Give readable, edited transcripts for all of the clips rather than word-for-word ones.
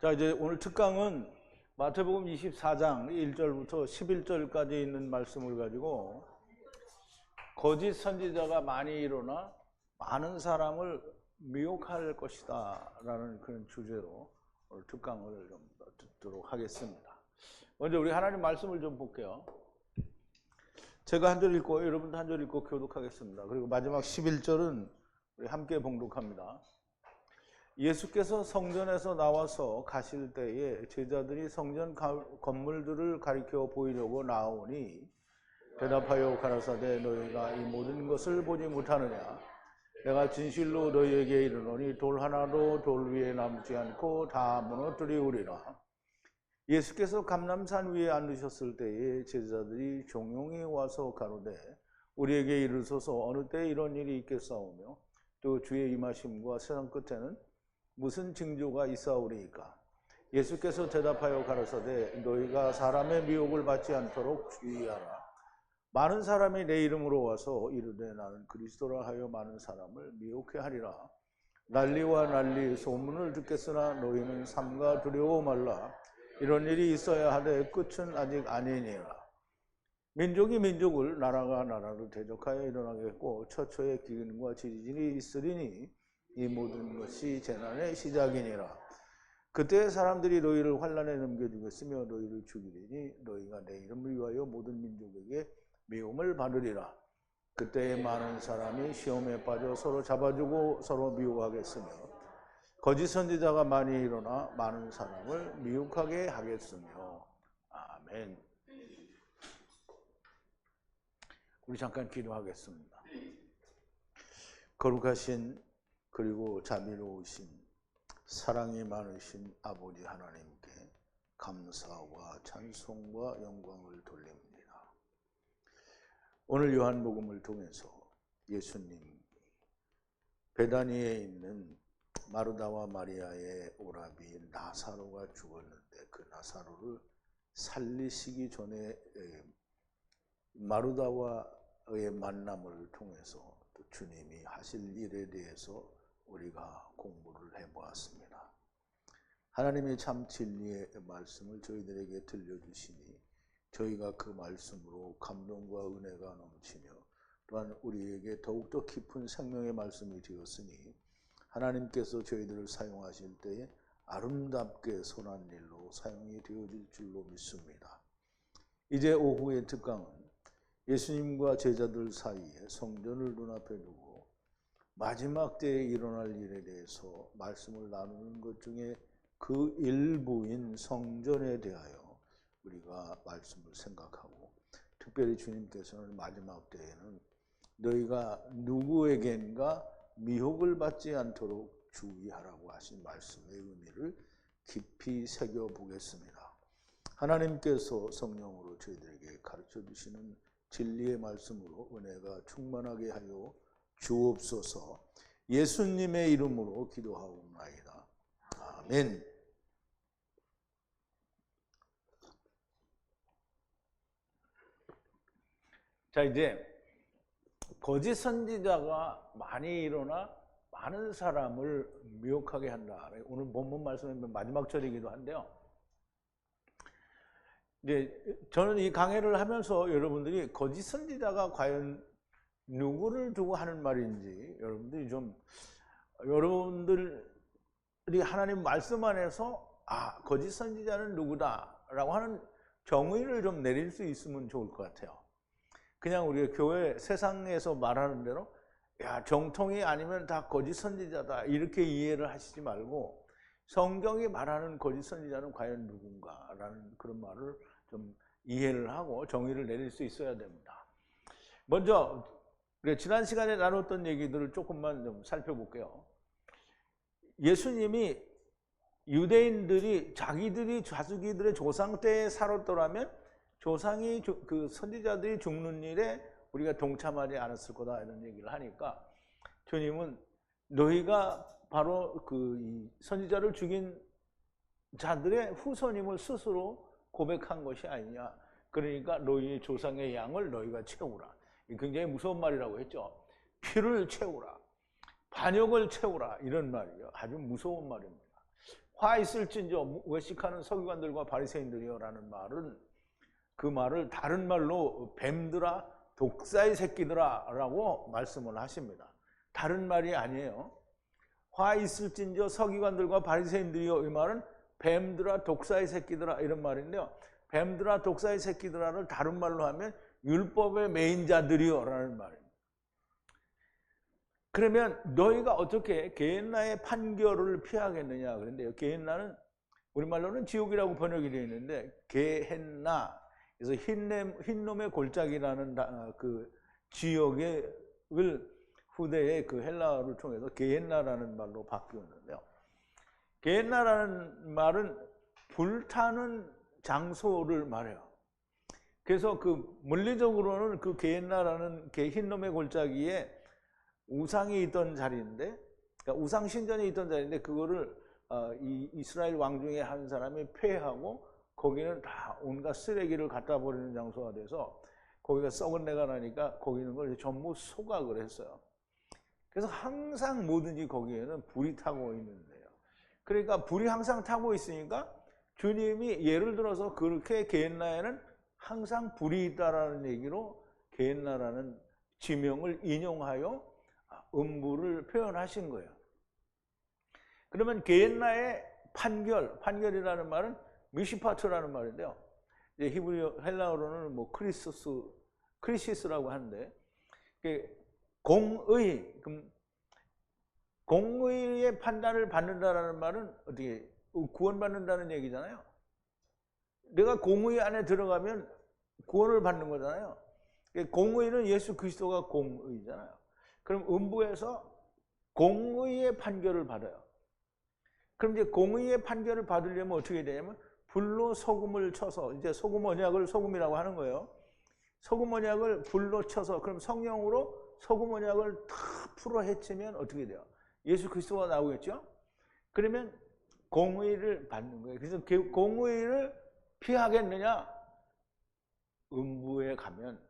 자, 이제 오늘 특강은 마태복음 24장 1절부터 11절까지 있는 말씀을 가지고 거짓 선지자가 많이 일어나 많은 사람을 미혹할 것이다 라는 그런 주제로 오늘 특강을 좀 듣도록 하겠습니다. 먼저 우리 하나님 말씀을 좀 볼게요. 제가 한 절 읽고 여러분도 한 절 읽고 교독하겠습니다. 그리고 마지막 11절은 우리 함께 봉독합니다. 예수께서 성전에서 나와서 가실 때에 제자들이 성전 건물들을 가리켜 보이려고 나오니 대답하여 가라사대 너희가 이 모든 것을 보지 못하느냐? 내가 진실로 너희에게 이르노니 돌 하나도 돌 위에 남지 않고 다 무너뜨리우리라. 예수께서 감람산 위에 앉으셨을 때에 제자들이 종용이 와서 가로되 우리에게 이르소서 어느 때 이런 일이 있겠사오며 또 주의 임하심과 세상 끝에는 무슨 징조가 있사오리이까? 예수께서 대답하여 가라사대 너희가 사람의 미혹을 받지 않도록 주의하라. 많은 사람이 내 이름으로 와서 이르되 나는 그리스도라 하여 많은 사람을 미혹해 하리라. 난리와 난리 소문을 듣겠으나 너희는 삼가 두려워 말라. 이런 일이 있어야 하되 끝은 아직 아니니라. 민족이 민족을 나라가 나라를 대적하여 일어나겠고 처처에 기근과 지진이 있으리니 이 모든 것이 재난의 시작이니라. 그때 사람들이 너희를 환난에 넘겨주겠으며 너희를 죽이리니 너희가 내 이름을 위하여 모든 민족에게 미움을 받으리라. 그때 많은 사람이 시험에 빠져 서로 잡아주고 서로 미워하겠으며 거짓 선지자가 많이 일어나 많은 사람을 미혹하게 하겠으며. 아멘. 우리 잠깐 기도하겠습니다. 거룩하신 그리고 자비로우신 사랑이 많으신 아버지 하나님께 감사와 찬송과 영광을 돌립니다. 오늘 요한복음을 통해서 예수님 베다니에 있는 마르다와 마리아의 오라비 나사로가 죽었는데 그 나사로를 살리시기 전에 마르다와의 만남을 통해서 또 주님이 하실 일에 대해서 우리가 공부를 해보았습니다. 하나님의 참 진리의 말씀을 저희들에게 들려주시니 저희가 그 말씀으로 감동과 은혜가 넘치며 또한 우리에게 더욱더 깊은 생명의 말씀이 되었으니 하나님께서 저희들을 사용하실 때에 아름답게 선한 일로 사용이 되어질 줄로 믿습니다. 이제 오후의 특강은 예수님과 제자들 사이에 성전을 눈앞에 두고 마지막 때에 일어날 일에 대해서 말씀을 나누는 것 중에 그 일부인 성전에 대하여 우리가 말씀을 생각하고 특별히 주님께서는 마지막 때에는 너희가 누구에겐가 미혹을 받지 않도록 주의하라고 하신 말씀의 의미를 깊이 새겨보겠습니다. 하나님께서 성령으로 저희들에게 가르쳐 주시는 진리의 말씀으로 은혜가 충만하게 하여 주옵소서. 예수님의 이름으로 기도하옵나이다. 아멘. 자, 이제 거짓 선지자가 많이 일어나 많은 사람을 미혹하게 한다. 오늘 본문 말씀의 마지막 절이기도 한데요. 이제 저는 이 강해를 하면서 여러분들이 거짓 선지자가 과연 누구를 두고 하는 말인지 여러분들이 하나님 말씀 안에서 거짓 선지자는 누구다라고 하는 정의를 좀 내릴 수 있으면 좋을 것 같아요. 그냥 우리가 교회 세상에서 말하는 대로 정통이 아니면 다 거짓 선지자다 이렇게 이해를 하시지 말고 성경이 말하는 거짓 선지자는 과연 누군가라는 그런 말을 좀 이해를 하고 정의를 내릴 수 있어야 됩니다. 먼저 지난 시간에 나눴던 얘기들을 조금만 좀 살펴볼게요. 예수님이 유대인들이 자기들의 조상 때에 살았더라면 조상이 그 선지자들이 죽는 일에 우리가 동참하지 않았을 거다 이런 얘기를 하니까 주님은 너희가 바로 그 선지자를 죽인 자들의 후손임을 스스로 고백한 것이 아니냐. 그러니까 너희의 조상의 양을 너희가 채우라. 굉장히 무서운 말이라고 했죠. 피를 채우라. 반역을 채우라. 이런 말이에요. 아주 무서운 말입니다. 화 있을진저 외식하는 서기관들과 바리새인들이여라는 말은 그 말을 다른 말로 뱀들아 독사의 새끼들아 라고 말씀을 하십니다. 다른 말이 아니에요. 화 있을진저 서기관들과 바리새인들이여, 이 말은 뱀들아 독사의 새끼들아 이런 말인데요. 뱀들아 독사의 새끼들아를 다른 말로 하면 율법의 매인자들이여 라는 말입니다. 그러면 너희가 어떻게 게헨나의 판결을 피하겠느냐 그런데요. 게헨나는 우리말로는 지옥이라고 번역이 되어 있는데 게헨나, 그래서 흰놈의 골짜기라는 그 지역을 후대에 그 헬라어를 통해서 게헨나라는 말로 바뀌었는데요. 게헨나라는 말은 불타는 장소를 말해요. 그래서 그 물리적으로는 그 게헨나라는 흰놈의 골짜기에 우상이 있던 자리인데, 그러니까 우상 신전이 있던 자리인데 그거를 이스라엘 왕 중에 한 사람이 폐하고 거기는 다 온갖 쓰레기를 갖다 버리는 장소가 돼서 거기가 썩은 내가 나니까 거기 있는 걸 전부 소각을 했어요. 그래서 항상 뭐든지 거기에는 불이 타고 있는데요. 그러니까 불이 항상 타고 있으니까 주님이 예를 들어서 그렇게 게헨나에는 항상 불이 있다라는 얘기로 게헨나라는 지명을 인용하여 음부를 표현하신 거예요. 그러면 게헨나의 판결이라는 말은 미시파트라는 말인데요. 이제 히브리 헬라어로는 뭐 크리시스라고 하는데, 공의의 판단을 받는다라는 말은 어떻게 구원받는다는 얘기잖아요. 내가 공의 안에 들어가면 구원을 받는 거잖아요. 공의는 예수 그리스도가 공의잖아요. 그럼 음부에서 공의의 판결을 받아요. 그럼 이제 공의의 판결을 받으려면 어떻게 되냐면 불로 소금을 쳐서, 이제 소금 언약을 소금이라고 하는 거예요. 소금 언약을 불로 쳐서, 그럼 성령으로 소금 언약을 다 풀어 헤치면 어떻게 돼요? 예수 그리스도가 나오겠죠? 그러면 공의를 받는 거예요. 그래서 공의를 피하겠느냐? 음부에 가면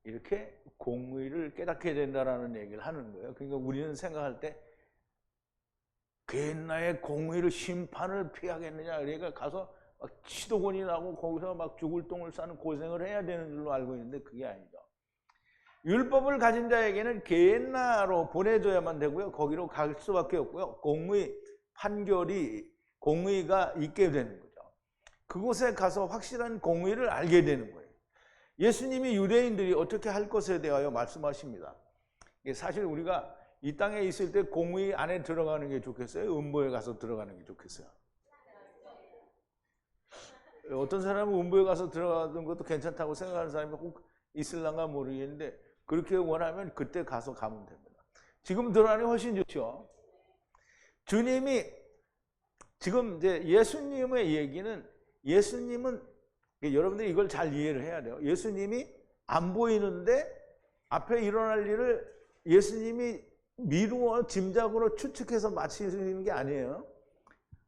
이렇게 공의를 깨닫게 된다라는 얘기를 하는 거예요. 그러니까 우리는 생각할 때 게헨나의 공의를, 심판을 피하겠느냐, 그러니까 가서 막 치도곤이 나고 거기서 막 죽을 똥을 싸는 고생을 해야 되는 줄로 알고 있는데 그게 아니죠. 율법을 가진 자에게는 게헨나로 보내줘야만 되고요. 거기로 갈 수밖에 없고요. 공의가 있게 되는 거죠. 그곳에 가서 확실한 공의를 알게 되는 거예요. 예수님이 유대인들이 어떻게 할 것에 대하여 말씀하십니다. 사실 우리가 이 땅에 있을 때 공의 안에 들어가는 게 좋겠어요? 음부에 가서 들어가는 게 좋겠어요? 어떤 사람은 음부에 가서 들어가는 것도 괜찮다고 생각하는 사람이 꼭 있을란가 모르겠는데, 그렇게 원하면 그때 가서 가면 됩니다. 지금 들어가는 게 훨씬 좋죠. 주님이 지금 이제 예수님의 얘기는, 예수님은 여러분들이 이걸 잘 이해를 해야 돼요. 예수님이 안 보이는데 앞에 일어날 일을 예수님이 미루어 짐작으로 추측해서 마치는 게 아니에요.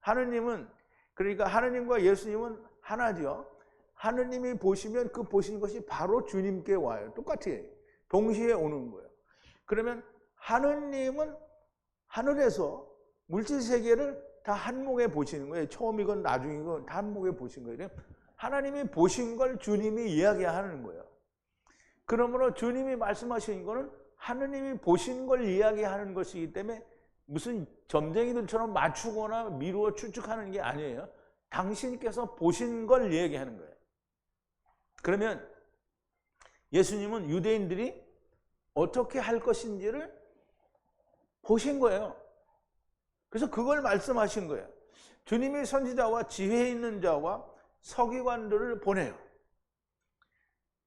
하느님은, 그러니까 하느님과 예수님은 하나죠. 하느님이 보시면 그 보신 것이 바로 주님께 와요. 똑같이 동시에 오는 거예요. 그러면 하느님은 하늘에서 물질 세계를 다 한목에 보시는 거예요. 처음이건 나중이건 다 한목에 보신 거예요. 하나님이 보신 걸 주님이 이야기하는 거예요. 그러므로 주님이 말씀하신 거는 하느님이 보신 걸 이야기하는 것이기 때문에 무슨 점쟁이들처럼 맞추거나 미루어 추측하는 게 아니에요. 당신께서 보신 걸 이야기하는 거예요. 그러면 예수님은 유대인들이 어떻게 할 것인지를 보신 거예요. 그래서 그걸 말씀하신 거예요. 주님이 선지자와 지혜 있는 자와 서기관들을 보내요.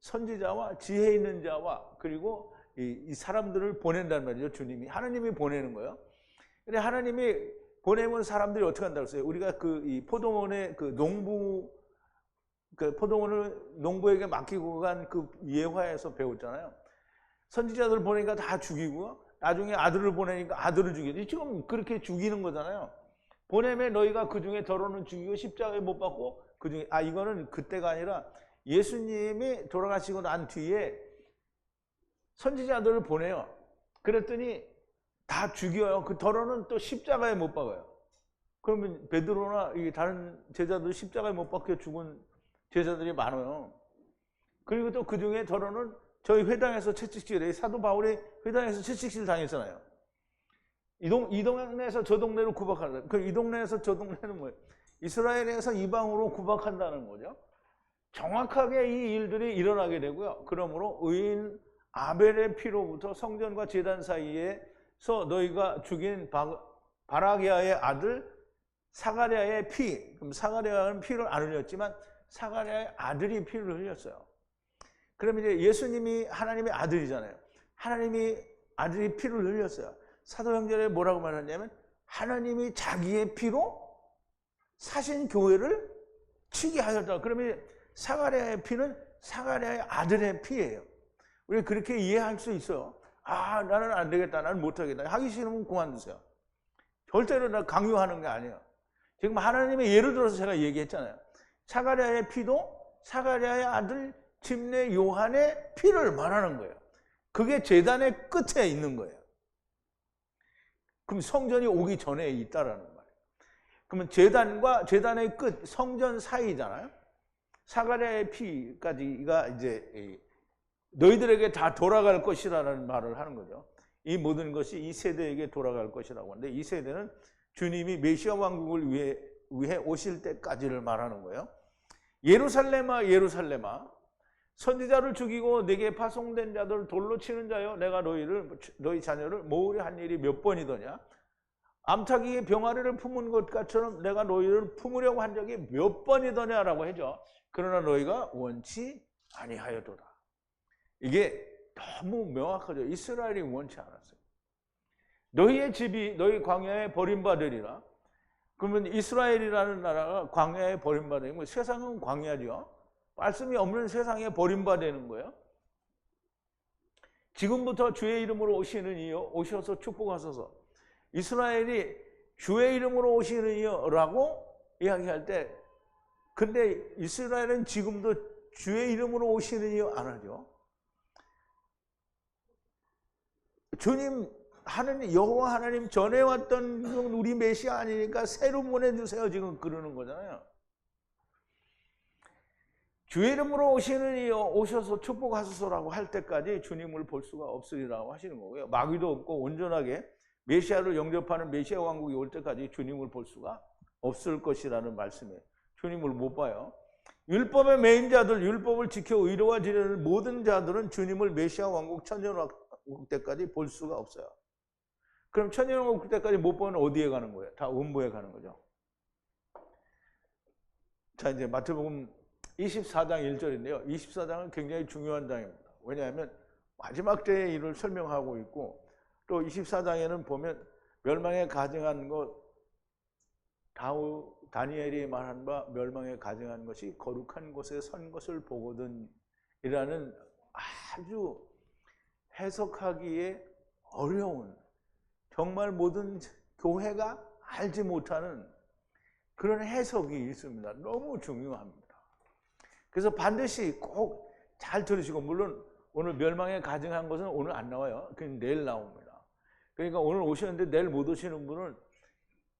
선지자와 지혜 있는 자와 그리고 이 사람들을 보낸다는 말이죠. 주님이, 하나님이 보내는 거예요. 근데 하나님이 보내면 사람들이 어떻게 한다고 했어요? 우리가 이 포도원의 포도원을 농부에게 맡기고 간 그 예화에서 배웠잖아요. 선지자들 보내니까 다 죽이고 나중에 아들을 보내니까 아들을 죽이고, 지금 그렇게 죽이는 거잖아요. 보내면 너희가 그 중에 더러는 죽이고 십자가에 못 박고, 그 중에 이거는 그때가 아니라 예수님이 돌아가시고 난 뒤에 선지자들을 보내요. 그랬더니 다 죽여요. 그 더러는 또 십자가에 못 박아요. 그러면 베드로나 이 다른 제자들 십자가에 못 박혀 죽은 제자들이 많아요. 그리고 또 그 중에 저로는 저희 회당에서 채찍질에 사도 바울이 회당에서 채찍질 당했잖아요. 이 동네에서 저 동네로 구박한다. 그 이 동네에서 저 동네는 뭐예요? 이스라엘에서 이방으로 구박한다는 거죠. 정확하게 이 일들이 일어나게 되고요. 그러므로 의인 아벨의 피로부터 성전과 제단 사이에서 너희가 죽인 바라기아의 아들 사가랴의 피, 그럼 사가랴는 피를 안 흘렸지만 사가랴의 아들이 피를 흘렸어요. 그럼 이제 예수님이 하나님의 아들이잖아요. 하나님이 아들이 피를 흘렸어요. 사도행전에 뭐라고 말하냐면 하나님이 자기의 피로 사신 교회를 치게 하였다. 그러면 사가랴의 피는 사가랴의 아들의 피예요. 우리 그렇게 이해할 수 있어요. 아, 나는 안 되겠다. 나는 못 하겠다. 하기 싫으면 그만두세요. 절대로 나 강요하는 게 아니에요. 지금 하나님의 예를 들어서 제가 얘기했잖아요. 사가랴의 피도 사가랴의 아들 침례 요한의 피를 말하는 거예요. 그게 제단의 끝에 있는 거예요. 그럼 성전이 오기 전에 있다라는 말이에요. 그러면 제단과 제단의 끝, 성전 사이잖아요. 사가랴의 피까지가 이제 너희들에게 다 돌아갈 것이라는 말을 하는 거죠. 이 모든 것이 이 세대에게 돌아갈 것이라고 하는데 이 세대는 주님이 메시아 왕국을 위해 오실 때까지를 말하는 거예요. 예루살렘아 예루살렘아 선지자를 죽이고 내게 파송된 자들을 돌로 치는 자여 내가 너희 자녀를 모으려 한 일이 몇 번이더냐. 암탉이의 병아리를 품은 것처럼 내가 너희를 품으려고 한 적이 몇 번이더냐라고 하죠. 그러나 너희가 원치 아니하여도다. 이게 너무 명확하죠. 이스라엘이 원치 않았어요. 너희의 집이 너희 광야에 버림받으리라. 그러면 이스라엘이라는 나라가 광야에 버림받는 거예요. 세상은 광야죠. 말씀이 없는 세상에 버림받는 거예요. 지금부터 주의 이름으로 오시는 이여 오셔서 축복하소서. 이스라엘이 주의 이름으로 오시는 이여라고 이야기할 때 근데 이스라엘은 지금도 주의 이름으로 오시는 이여 안 하죠. 주님 하나님 여호와 하나님 전해왔던 우리 메시아 아니니까 새로 보내주세요 지금 그러는 거잖아요. 주의 이름으로 오시는 이여 오셔서 축복하소서라고 할 때까지 주님을 볼 수가 없으리라고 하시는 거고요. 마귀도 없고 온전하게 메시아를 영접하는 메시아 왕국이 올 때까지 주님을 볼 수가 없을 것이라는 말씀이에요. 주님을 못 봐요. 율법의 매인 자들, 율법을 지켜 의로와 지르는 모든 자들은 주님을 메시아 왕국 천년왕국 때까지 볼 수가 없어요. 그럼 천년왕국 때까지 못 보면 어디에 가는 거예요? 다 음부에 가는 거죠. 자, 이제 마태복음 24장 1절인데요. 24장은 굉장히 중요한 장입니다. 왜냐하면 마지막 때의 일을 설명하고 있고 또 24장에는 보면 멸망에 가증한 것 다니엘이 말한 바 멸망에 가증한 것이 거룩한 곳에 선 것을 보거든 이라는 아주 해석하기에 어려운 정말 모든 교회가 알지 못하는 그런 해석이 있습니다. 너무 중요합니다. 그래서 반드시 꼭 잘 들으시고 물론 오늘 멸망에 가증한 것은 오늘 안 나와요. 그냥 내일 나옵니다. 그러니까 오늘 오셨는데 내일 못 오시는 분은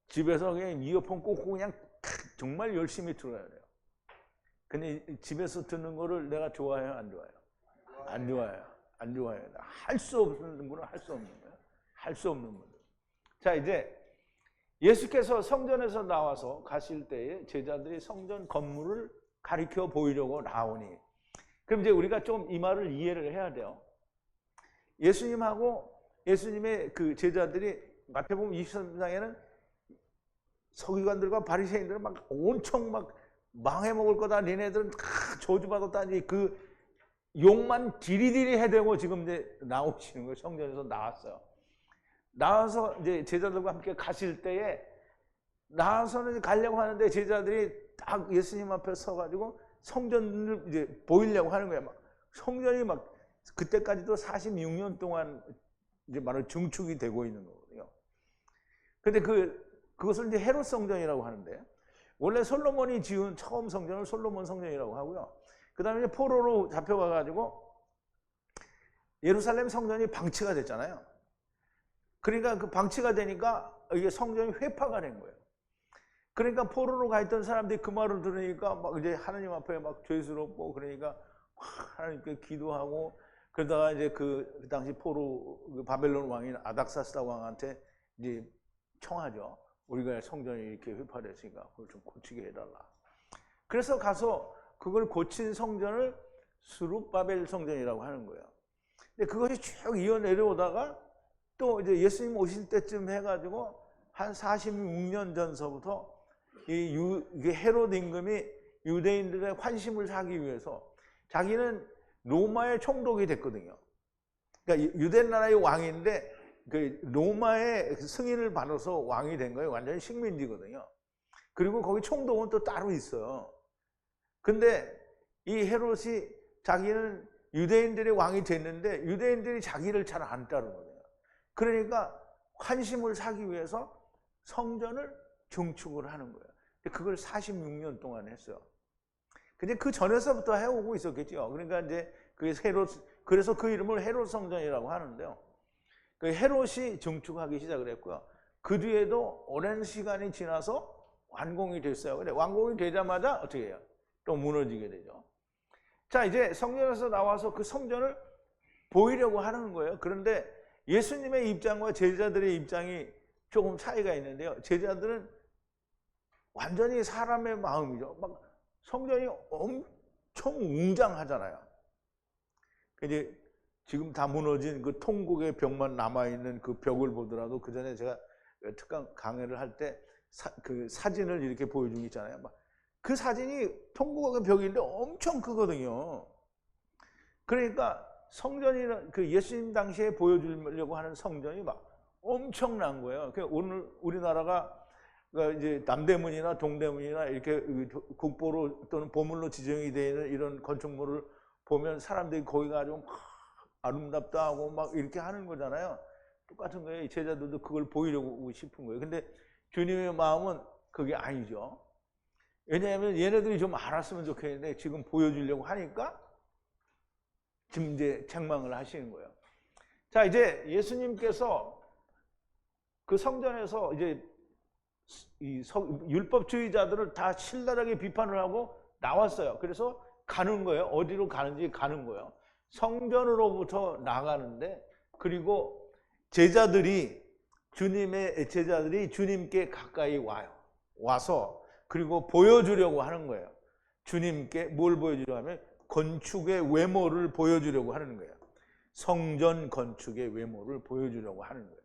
집에서 그냥 이어폰 꽂고 그냥 정말 열심히 들어야 돼요. 근데 집에서 듣는 거를 내가 좋아해요? 안 좋아해요? 안 좋아해요. 안 좋아해요. 할 수 없는 분은 할 수 없는 거예요. 할 수 없는 분들. 자, 이제 예수께서 성전에서 나와서 가실 때에 제자들이 성전 건물을 가리켜 보이려고 나오니 그럼 이제 우리가 좀 이 말을 이해를 해야 돼요. 예수님하고 예수님의 그 제자들이 마태복음 23장에는 서기관들과 바리새인들은 막 엄청 막 망해먹을 거다. 니네들은 다 저주받았다. 그 욕만 디리디리 해대고 지금 이제 나오시는 거예요. 성전에서 나왔어요. 나와서 이제 제자들과 함께 가실 때에 나와서는 가려고 하는데 제자들이 딱 예수님 앞에 서가지고 성전을 이제 보이려고 하는 거예요. 막 성전이 막 그때까지도 46년 동안 이제 말로 증축이 되고 있는 거거든요. 근데 그것을 이제 헤롯 성전이라고 하는데 원래 솔로몬이 지은 처음 성전을 솔로몬 성전이라고 하고요. 그 다음에 이제 포로로 잡혀가가지고 예루살렘 성전이 방치가 됐잖아요. 그러니까 그 방치가 되니까 이게 성전이 회파가 된 거예요. 그러니까 포로로 가 있던 사람들이 그 말을 들으니까 막 이제 하나님 앞에 막 죄스럽고, 그러니까 하나님께 기도하고, 그러다가 이제 그 당시 포로 그 바벨론 왕인 아닥사스다 왕한테 이제 청하죠. 우리가 성전이 이렇게 휘파됐으니까 그걸 좀 고치게 해달라. 그래서 가서 그걸 고친 성전을 스룹바벨 성전이라고 하는 거예요. 근데 그것이 쭉 이어 내려오다가 또 이제 예수님 오실 때쯤 해가지고 한 46년 전서부터 이게 헤롯 임금이 유대인들의 환심을 사기 위해서 자기는 로마의 총독이 됐거든요. 그러니까 유대 나라의 왕인데 그 로마의 승인을 받아서 왕이 된 거예요. 완전히 식민지거든요. 그리고 거기 총독은 또 따로 있어요. 근데 이 헤롯이 자기는 유대인들의 왕이 됐는데 유대인들이 자기를 잘 안 따르거든요. 그러니까 환심을 사기 위해서 성전을 증축을 하는 거예요. 그걸 46년 동안 했어요. 근데 그 전에서부터 해오고 있었겠죠. 그러니까 이제 그 헤롯, 그래서 그 이름을 헤롯 성전이라고 하는데요. 그 헤롯이 증축하기 시작을 했고요. 그 뒤에도 오랜 시간이 지나서 완공이 됐어요. 근데 완공이 되자마자 어떻게 해요? 또 무너지게 되죠. 자, 이제 성전에서 나와서 그 성전을 보이려고 하는 거예요. 그런데 예수님의 입장과 제자들의 입장이 조금 차이가 있는데요. 제자들은 완전히 사람의 마음이죠. 막 성전이 엄청 웅장하잖아요. 이제 지금 다 무너진 그 통곡의 벽만 남아있는 그 벽을 보더라도, 그 전에 제가 특강 강의를 할 때 그 사진을 이렇게 보여준 게 있잖아요. 막 그 사진이 통곡의 벽인데 엄청 크거든요. 그러니까 성전이, 그 예수님 당시에 보여주려고 하는 성전이 막 엄청난 거예요. 오늘 우리나라가 이제 남대문이나 동대문이나 이렇게 국보로 또는 보물로 지정이 되어 있는 이런 건축물을 보면 사람들이 거기 가지고 막 아름답다 하고 막 이렇게 하는 거잖아요. 똑같은 거예요. 제자들도 그걸 보이려고 싶은 거예요. 근데 주님의 마음은 그게 아니죠. 왜냐하면 얘네들이 좀 알았으면 좋겠는데 지금 보여주려고 하니까 지금 이제 책망을 하시는 거예요. 자, 이제 예수님께서 그 성전에서 이제 이 율법주의자들을 다 신랄하게 비판을 하고 나왔어요. 그래서 가는 거예요. 어디로 가는지 가는 거예요. 성전으로부터 나가는데, 그리고 주님의 제자들이 주님께 가까이 와요. 와서 그리고 보여주려고 하는 거예요. 주님께 뭘 보여주려고 하면 건축의 외모를 보여주려고 하는 거예요. 성전 건축의 외모를 보여주려고 하는 거예요.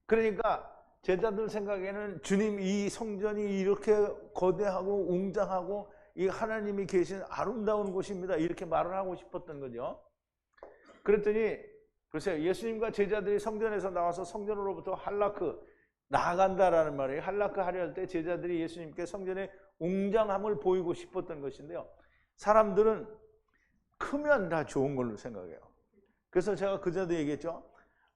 그러니까 제자들 생각에는 주님, 이 성전이 이렇게 거대하고 웅장하고 이 하나님이 계신 아름다운 곳입니다, 이렇게 말을 하고 싶었던 거죠. 그랬더니 글쎄요, 예수님과 제자들이 성전에서 나와서 성전으로부터 할라크, 나아간다라는 말이에요. 할라크 하려 할 때 제자들이 예수님께 성전의 웅장함을 보이고 싶었던 것인데요. 사람들은 크면 다 좋은 걸로 생각해요. 그래서 제가 그전에도 얘기했죠.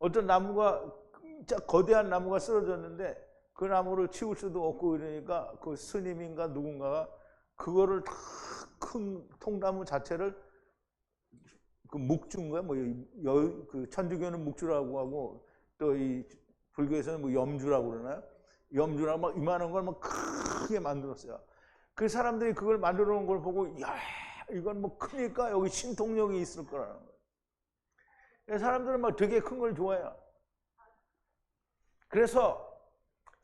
어떤 나무가, 진짜 거대한 나무가 쓰러졌는데 그 나무를 치울 수도 없고 이러니까 그 스님인가 누군가가 그거를 다 큰 통나무 자체를 그 묵주인가 그 천주교는 묵주라고 하고 또 이 불교에서는 뭐 염주라고 그러나요? 염주라고 막 이만한 걸 막 크게 만들었어요. 그 사람들이 그걸 만들어 놓은 걸 보고, 야, 이건 뭐 크니까 여기 신통력이 있을 거라는 거예요. 사람들은 막 되게 큰 걸 좋아해요. 그래서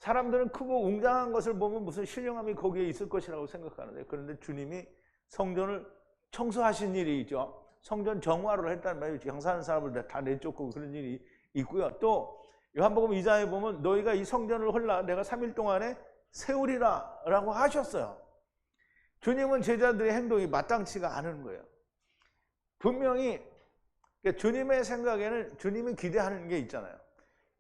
사람들은 크고 웅장한 것을 보면 무슨 신령함이 거기에 있을 것이라고 생각하는데, 그런데 주님이 성전을 청소하신 일이 있죠. 성전 정화를 했단 말이에요. 장사하는 사람을 다 내쫓고 그런 일이 있고요. 또 요한복음 2장에 보면 너희가 이 성전을 헐라 내가 3일 동안에 세우리라 라고 하셨어요. 주님은 제자들의 행동이 마땅치가 않은 거예요. 분명히 주님의 생각에는 주님이 기대하는 게 있잖아요.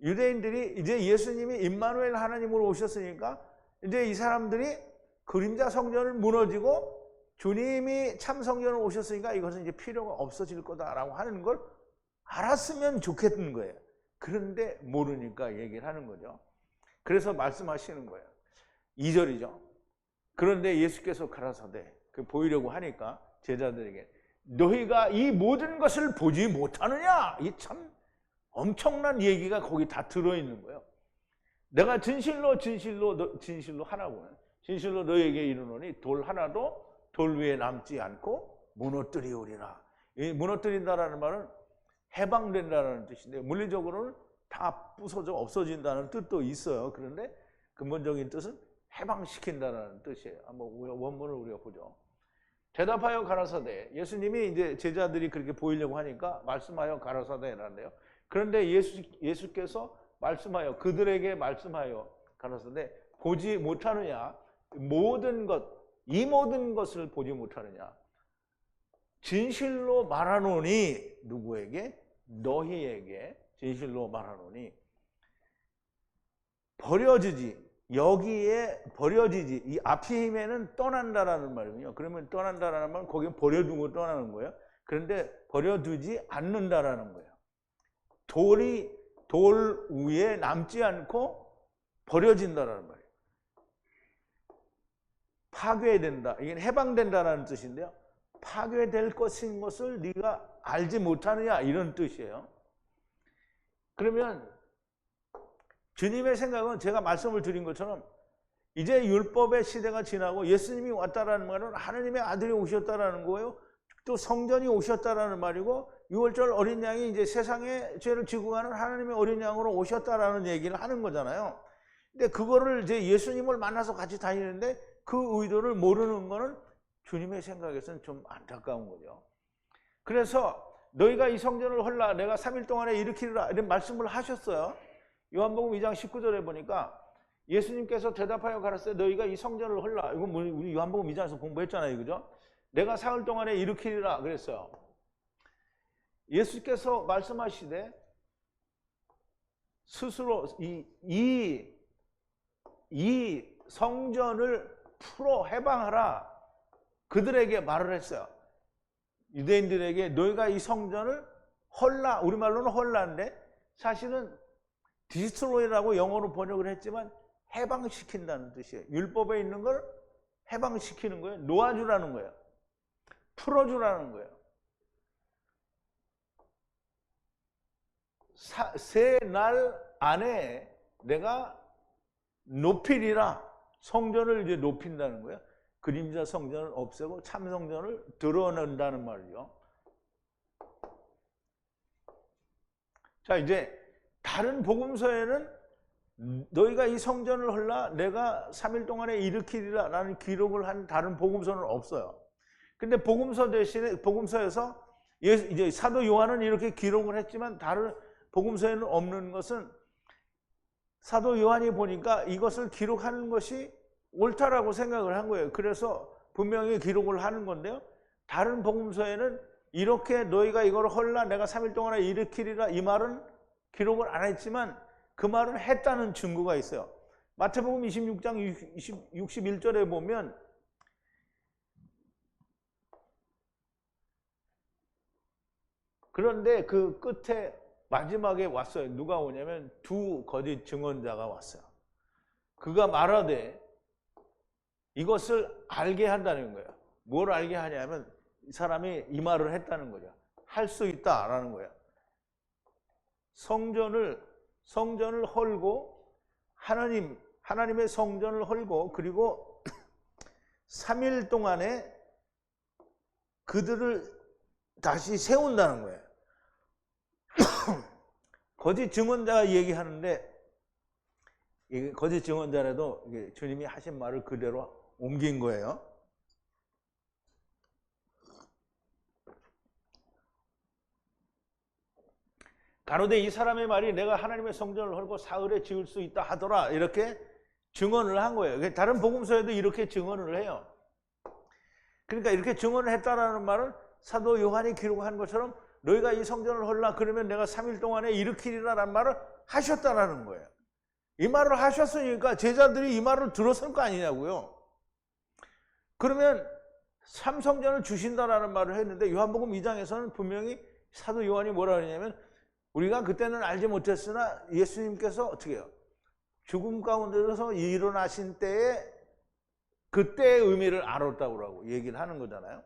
유대인들이 이제 예수님이 임마누엘 하나님으로 오셨으니까 이제 이 사람들이 그림자 성전을 무너지고 주님이 참 성전으로 오셨으니까 이것은 이제 필요가 없어질 거다라고 하는 걸 알았으면 좋겠는 거예요. 그런데 모르니까 얘기를 하는 거죠. 그래서 말씀하시는 거예요. 2절이죠. 그런데 예수께서 가라사대, 보이려고 하니까 제자들에게 너희가 이 모든 것을 보지 못하느냐? 이 참 엄청난 얘기가 거기 다 들어있는 거예요. 내가 진실로 하라고 진실로 너희에게 이르노니 돌 하나도 돌 위에 남지 않고 무너뜨리우리라. 이 무너뜨린다라는 말은 해방된다는 뜻인데 물리적으로는 다 부서져 없어진다는 뜻도 있어요. 그런데 근본적인 뜻은 해방시킨다는 뜻이에요. 한번 원문을 우리가 보죠. 대답하여 가라사대. 예수님이 이제 제자들이 그렇게 보이려고 하니까 말씀하여 가라사대라는데요. 그런데 예수께서 말씀하여 그들에게 말씀하여 가라사대 보지 못하느냐? 모든 것, 이 모든 것을 보지 못하느냐? 진실로 말하노니 누구에게? 너희에게 진실로 말하노니 버려지지. 여기에 버려지지. 이 앞힘에는 떠난다라는 말이군요. 그러면 떠난다라는 말은 거기에 버려두고 떠나는 거예요. 그런데 버려두지 않는다라는 거예요. 돌 위에 남지 않고 버려진다라는 말이에요. 파괴된다. 이게 해방된다라는 뜻인데요. 파괴될 것인 것을 네가 알지 못하느냐 이런 뜻이에요. 그러면 주님의 생각은 제가 말씀을 드린 것처럼 이제 율법의 시대가 지나고 예수님이 왔다라는 말은 하나님의 아들이 오셨다라는 거예요. 또 성전이 오셨다라는 말이고 6월절 어린 양이 이제 세상의 죄를 지고 가는 하나님의 어린 양으로 오셨다라는 얘기를 하는 거잖아요. 근데 그거를 이제 예수님을 만나서 같이 다니는데 그 의도를 모르는 거는 주님의 생각에서는 좀 안타까운 거죠. 그래서 너희가 이 성전을 헐라 내가 3일 동안에 일으키리라 이런 말씀을 하셨어요. 요한복음 2장 19절에 보니까 예수님께서 대답하여 가라사대 너희가 이 성전을 헐라. 이건 우리 요한복음 2장에서 공부했잖아요. 그죠? 내가 사흘 동안에 일으키리라 그랬어요. 예수께서 말씀하시되 스스로 이 성전을 풀어 해방하라 그들에게 말을 했어요. 유대인들에게 너희가 이 성전을 헐라, 우리말로는 헐라인데 사실은 디스트로이라고 영어로 번역을 했지만 해방시킨다는 뜻이에요. 율법에 있는 걸 해방시키는 거예요. 놓아주라는 거예요. 풀어주라는 거예요. 세 날 안에 내가 높이리라. 성전을 이제 높인다는 거예요. 그림자 성전을 없애고 참 성전을 드러낸다는 말이죠. 자, 이제 다른 복음서에는 너희가 이 성전을 헐라 내가 3일 동안에 일으키리라 라는 기록을 한 다른 복음서는 없어요. 근데 복음서 대신에 복음서에서 이제 사도 요한은 이렇게 기록을 했지만 다른 복음서에는 없는 것은 사도 요한이 보니까 이것을 기록하는 것이 옳다라고 생각을 한 거예요. 그래서 분명히 기록을 하는 건데요. 다른 복음서에는 이렇게 너희가 이걸 헐라 내가 3일 동안에 일으키리라 이 말은 기록을 안 했지만 그 말을 했다는 증거가 있어요. 마태복음 26장 61절에 보면 그런데 그 끝에 마지막에 왔어요. 누가 오냐면 두 거짓 증언자가 왔어요. 그가 말하되 이것을 알게 한다는 거예요. 뭘 알게 하냐면 이 사람이 이 말을 했다는 거죠. 할 수 있다라는 거예요. 성전을 헐고 하나님의 성전을 헐고 그리고 3일 동안에 그들을 다시 세운다는 거예요. 거짓 증언자가 얘기하는데 거짓 증언자라도 주님이 하신 말을 그대로 옮긴 거예요. 가로되 이 사람의 말이 내가 하나님의 성전을 헐고 사흘에 지을 수 있다 하더라 이렇게 증언을 한 거예요. 다른 복음서에도 이렇게 증언을 해요. 그러니까 이렇게 증언을 했다라는 말은 사도 요한이 기록한 것처럼 너희가 이 성전을 헐라 그러면 내가 3일 동안에 일으키리라라는 말을 하셨다라는 거예요. 이 말을 하셨으니까 제자들이 이 말을 들었을 거 아니냐고요. 그러면 삼성전을 주신다라는 말을 했는데 요한복음 2장에서는 분명히 사도 요한이 뭐라 그러냐면 우리가 그때는 알지 못했으나 예수님께서 어떻게 해요? 죽음 가운데서 일어나신 때에 그때의 의미를 알았다고 얘기를 하는 거잖아요.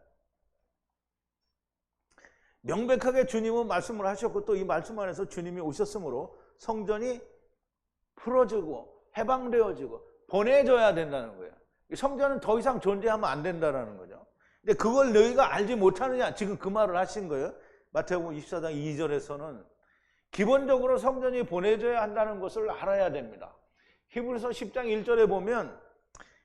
명백하게 주님은 말씀을 하셨고 또 이 말씀 안에서 주님이 오셨으므로 성전이 풀어지고 해방되어지고 보내져야 된다는 거예요. 성전은 더 이상 존재하면 안 된다라는 거죠. 근데 그걸 너희가 알지 못하느냐, 지금 그 말을 하신 거예요. 마태복음 24장 2절에서는 기본적으로 성전이 보내져야 한다는 것을 알아야 됩니다. 히브리서 10장 1절에 보면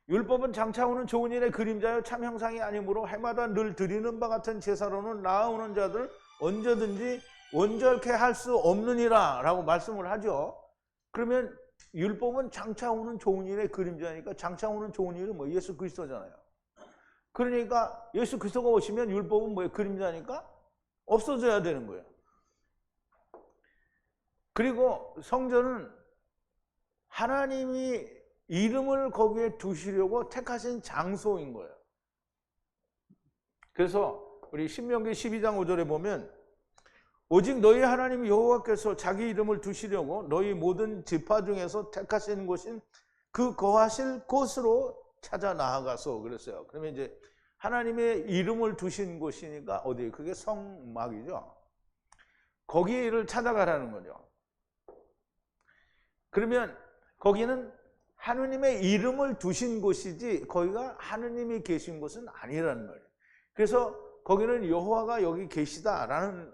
율법은 장차 오는 좋은 일의 그림자요 참 형상이 아니므로 해마다 늘 드리는 바 같은 제사로는 나아오는 자들 언제든지 온전케 할 수 없느니라 라고 말씀을 하죠. 그러면 율법은 장차 오는 좋은 일의 그림자니까 장차 오는 좋은 일은 뭐 예수 그리스도잖아요. 그러니까 예수 그리스도가 오시면 율법은 뭐예요? 그림자니까 없어져야 되는 거예요. 그리고 성전은 하나님이 이름을 거기에 두시려고 택하신 장소인 거예요. 그래서 우리 신명기 12장 5절에 보면 오직 너희 하나님 여호와께서 자기 이름을 두시려고 너희 모든 지파 중에서 택하신 곳인 그 거하실 곳으로 찾아 나아가서 그랬어요. 그러면 이제 하나님의 이름을 두신 곳이니까 어디? 그게 성막이죠. 거기를 찾아가라는 거죠. 그러면 거기는 하느님의 이름을 두신 곳이지 거기가 하느님이 계신 곳은 아니라는 거예요. 그래서 거기는 여호와가 여기 계시다라는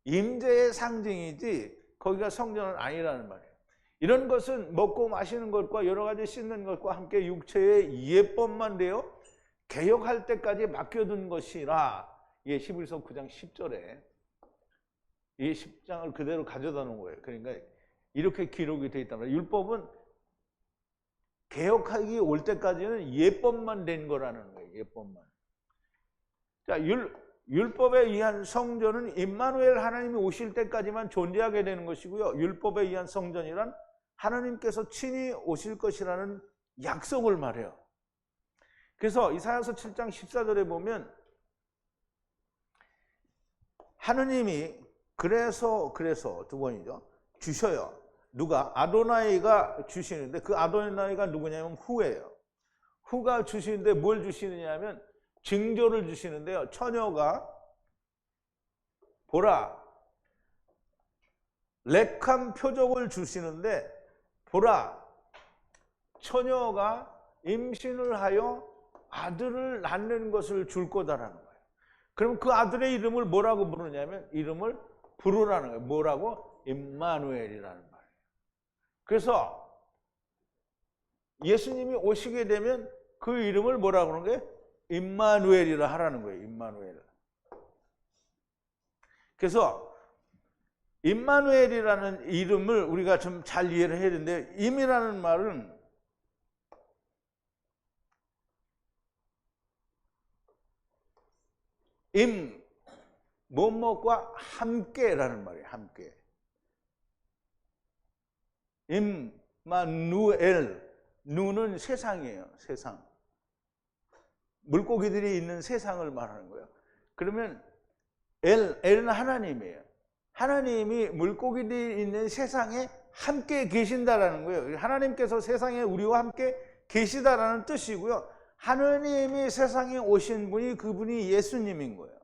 임재의 상징이지 거기가 성전은 아니라는 말이에요. 이런 것은 먹고 마시는 것과 여러 가지 씻는 것과 함께 육체의 예법만 되어 개혁할 때까지 맡겨둔 것이라. 이게 히브리서 9장 10절에 이 10장을 그대로 가져다 놓은 거예요. 그러니까 이렇게 기록이 되어 있단 말이에요. 율법은 개혁하기 올 때까지는 예법만 된 거라는 거예요. 예법만. 자, 율법에 의한 성전은 임마누엘 하나님이 오실 때까지만 존재하게 되는 것이고요. 율법에 의한 성전이란 하나님께서 친히 오실 것이라는 약속을 말해요. 그래서 이사야서 7장 14절에 보면 하느님이 그래서 두 번이죠. 주셔요. 누가? 아도나이가 주시는데 그 아도나이가 누구냐면 후예요. 후가 주시는데 뭘 주시느냐 하면 징조를 주시는데요. 처녀가 보라 렉한 표적을 주시는데 보라 처녀가 임신을 하여 아들을 낳는 것을 줄 거다라는 거예요. 그럼 그 아들의 이름을 뭐라고 부르냐면 이름을 부르라는 거예요. 뭐라고? 임마누엘이라는 말이에요. 그래서 예수님이 오시게 되면 그 이름을 뭐라고 하는 거예요? 임마누엘이라 하라는 거예요. 임마누엘. 그래서 임마누엘이라는 이름을 우리가 좀 잘 이해를 해야 되는데 임이라는 말은 임, 뭐뭐과 함께라는 말이에요. 함께. 임마누엘, 누는 세상이에요. 세상. 물고기들이 있는 세상을 말하는 거예요. 그러면 엘은 하나님이에요. 하나님이 물고기들이 있는 세상에 함께 계신다라는 거예요. 하나님께서 세상에 우리와 함께 계시다라는 뜻이고요. 하느님이 세상에 오신 분이 그분이 예수님인 거예요.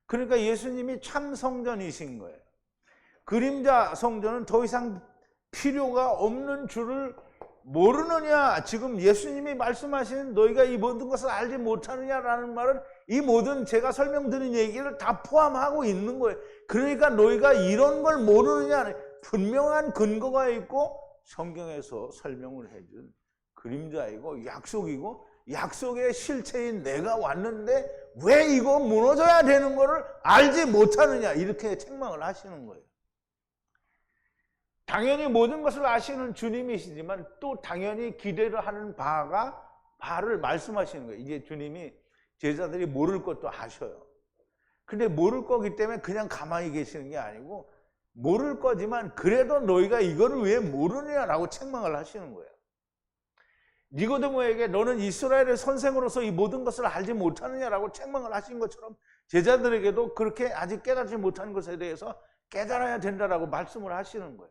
그러니까 예수님이 참 성전이신 거예요. 그림자 성전은 더 이상 필요가 없는 줄을 모르느냐? 지금 예수님이 말씀하시는 너희가 이 모든 것을 알지 못하느냐라는 말은 이 모든 제가 설명드린 얘기를 다 포함하고 있는 거예요. 그러니까 너희가 이런 걸 모르느냐? 분명한 근거가 있고 성경에서 설명을 해준 그림자이고 약속이고 약속의 실체인 내가 왔는데 왜 이거 무너져야 되는 거를 알지 못하느냐? 이렇게 책망을 하시는 거예요. 당연히 모든 것을 아시는 주님이시지만 또 당연히 기대를 하는 바를 말씀하시는 거예요. 이제 주님이 제자들이 모를 것도 아셔요. 근데 모를 거기 때문에 그냥 가만히 계시는 게 아니고 모를 거지만 그래도 너희가 이거를 왜 모르느냐라고 책망을 하시는 거예요. 니고데모에게 너는 이스라엘의 선생으로서 이 모든 것을 알지 못하느냐라고 책망을 하신 것처럼 제자들에게도 그렇게 아직 깨닫지 못한 것에 대해서 깨달아야 된다라고 말씀을 하시는 거예요.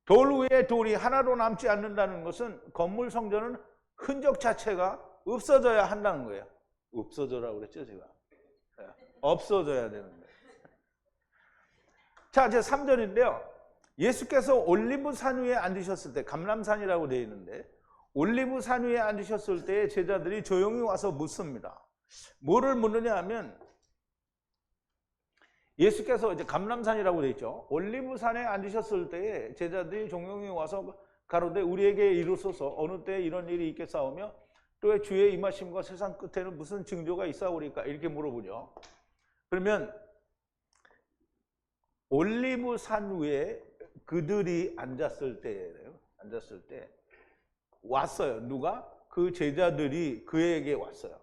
돌 위에 돌이 하나도 남지 않는다는 것은 건물 성전은 흔적 자체가 없어져야 한다는 거예요. 없어져라고 그랬죠, 제가. 없어져야 되는 거예요. 자, 이제 3절인데요. 예수께서 올리브산 위에 앉으셨을 때, 감람산이라고 되어 있는데, 올리브산 위에 앉으셨을 때 제자들이 조용히 와서 묻습니다. 뭐를 묻느냐 하면 예수께서 이제 감람산이라고 되어 있죠. 올리브산에 앉으셨을 때에 제자들이 조용히 와서 가로되 우리에게 이루소서 어느 때 이런 일이 있겠사오며 또 주의 임하심과 세상 끝에는 무슨 징조가 있사오리까 이렇게 물어보죠. 그러면 올리브산 위에 그들이 앉았을 때 왔어요. 누가? 그 제자들이 그에게 왔어요.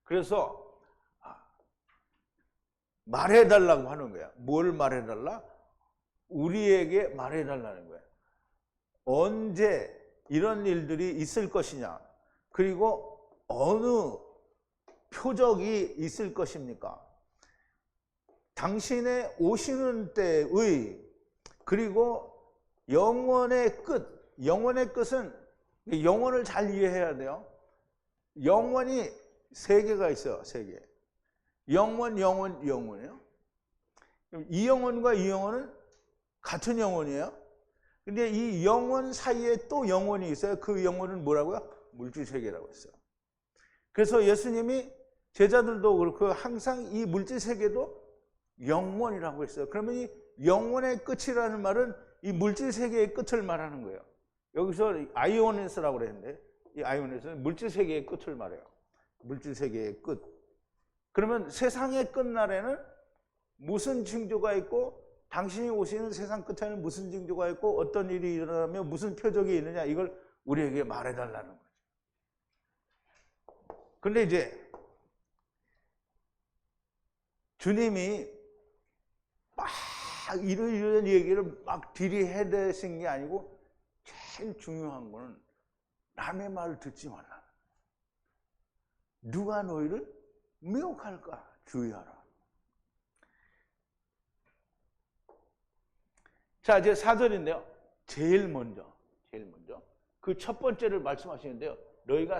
그래서 말해달라고 하는 거야. 뭘 말해달라? 우리에게 말해달라는 거야. 언제 이런 일들이 있을 것이냐? 그리고 어느 표적이 있을 것입니까? 당신의 오시는 때의 그리고 영원의 끝. 영원의 끝은 영원을 잘 이해해야 돼요. 영원이 세 개가 있어요. 세 개. 영원이요. 이 영혼과 이 영혼은 같은 영혼이에요. 근데 이 영혼 사이에 또 영혼이 있어요. 그 영혼은 뭐라고요? 물질세계라고 했어요. 그래서 예수님이 제자들도 그렇고 항상 이 물질세계도 영원이라고 했어요. 그러면 이 영혼의 끝이라는 말은 이 물질세계의 끝을 말하는 거예요. 여기서 아이오니스라고 그랬는데 이 아이오니스는 물질세계의 끝을 말해요. 물질세계의 끝. 그러면 세상의 끝날에는 무슨 징조가 있고 당신이 오시는 세상 끝에는 무슨 징조가 있고 어떤 일이 일어나며 무슨 표적이 있느냐 이걸 우리에게 말해달라는 거죠. 근데 이제 주님이 막 이런 얘기를 막 들이해대신 게 아니고 제일 중요한 거는 남의 말을 듣지 말라. 누가 너희를 미혹할까 주의하라. 자, 이제 4절인데요. 제일 먼저 그 첫 번째를 말씀하시는데요. 너희가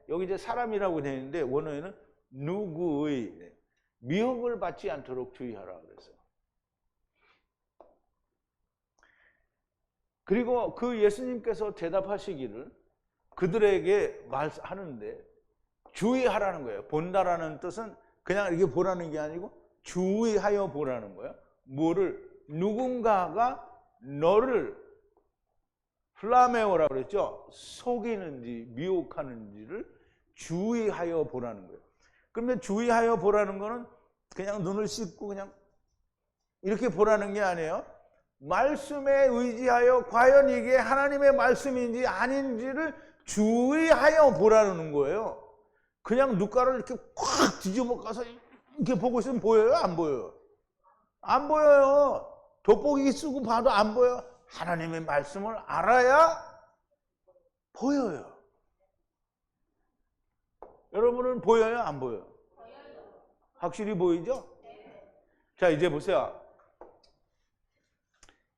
여기 이제 사람이라고 되어 있는데 원어에는 누구의 미혹을 받지 않도록 주의하라 그랬어요. 그리고 그 예수님께서 대답하시기를 그들에게 말하는데 주의하라는 거예요. 본다라는 뜻은 그냥 이렇게 보라는 게 아니고 주의하여 보라는 거예요. 뭐를? 누군가가 너를 플라메오라고 그랬죠. 속이는지 미혹하는지를 주의하여 보라는 거예요. 그러면 주의하여 보라는 거는 그냥 눈을 씻고 그냥 이렇게 보라는 게 아니에요. 말씀에 의지하여 과연 이게 하나님의 말씀인지 아닌지를 주의하여 보라는 거예요. 그냥 눈가를 이렇게 콱 뒤집어 가서 이렇게 보고 있으면 보여요? 안 보여요? 안 보여요. 돋보기 쓰고 봐도 안 보여. 하나님의 말씀을 알아야 보여요. 여러분은 보여요? 안 보여요? 확실히 보이죠? 자, 이제 보세요.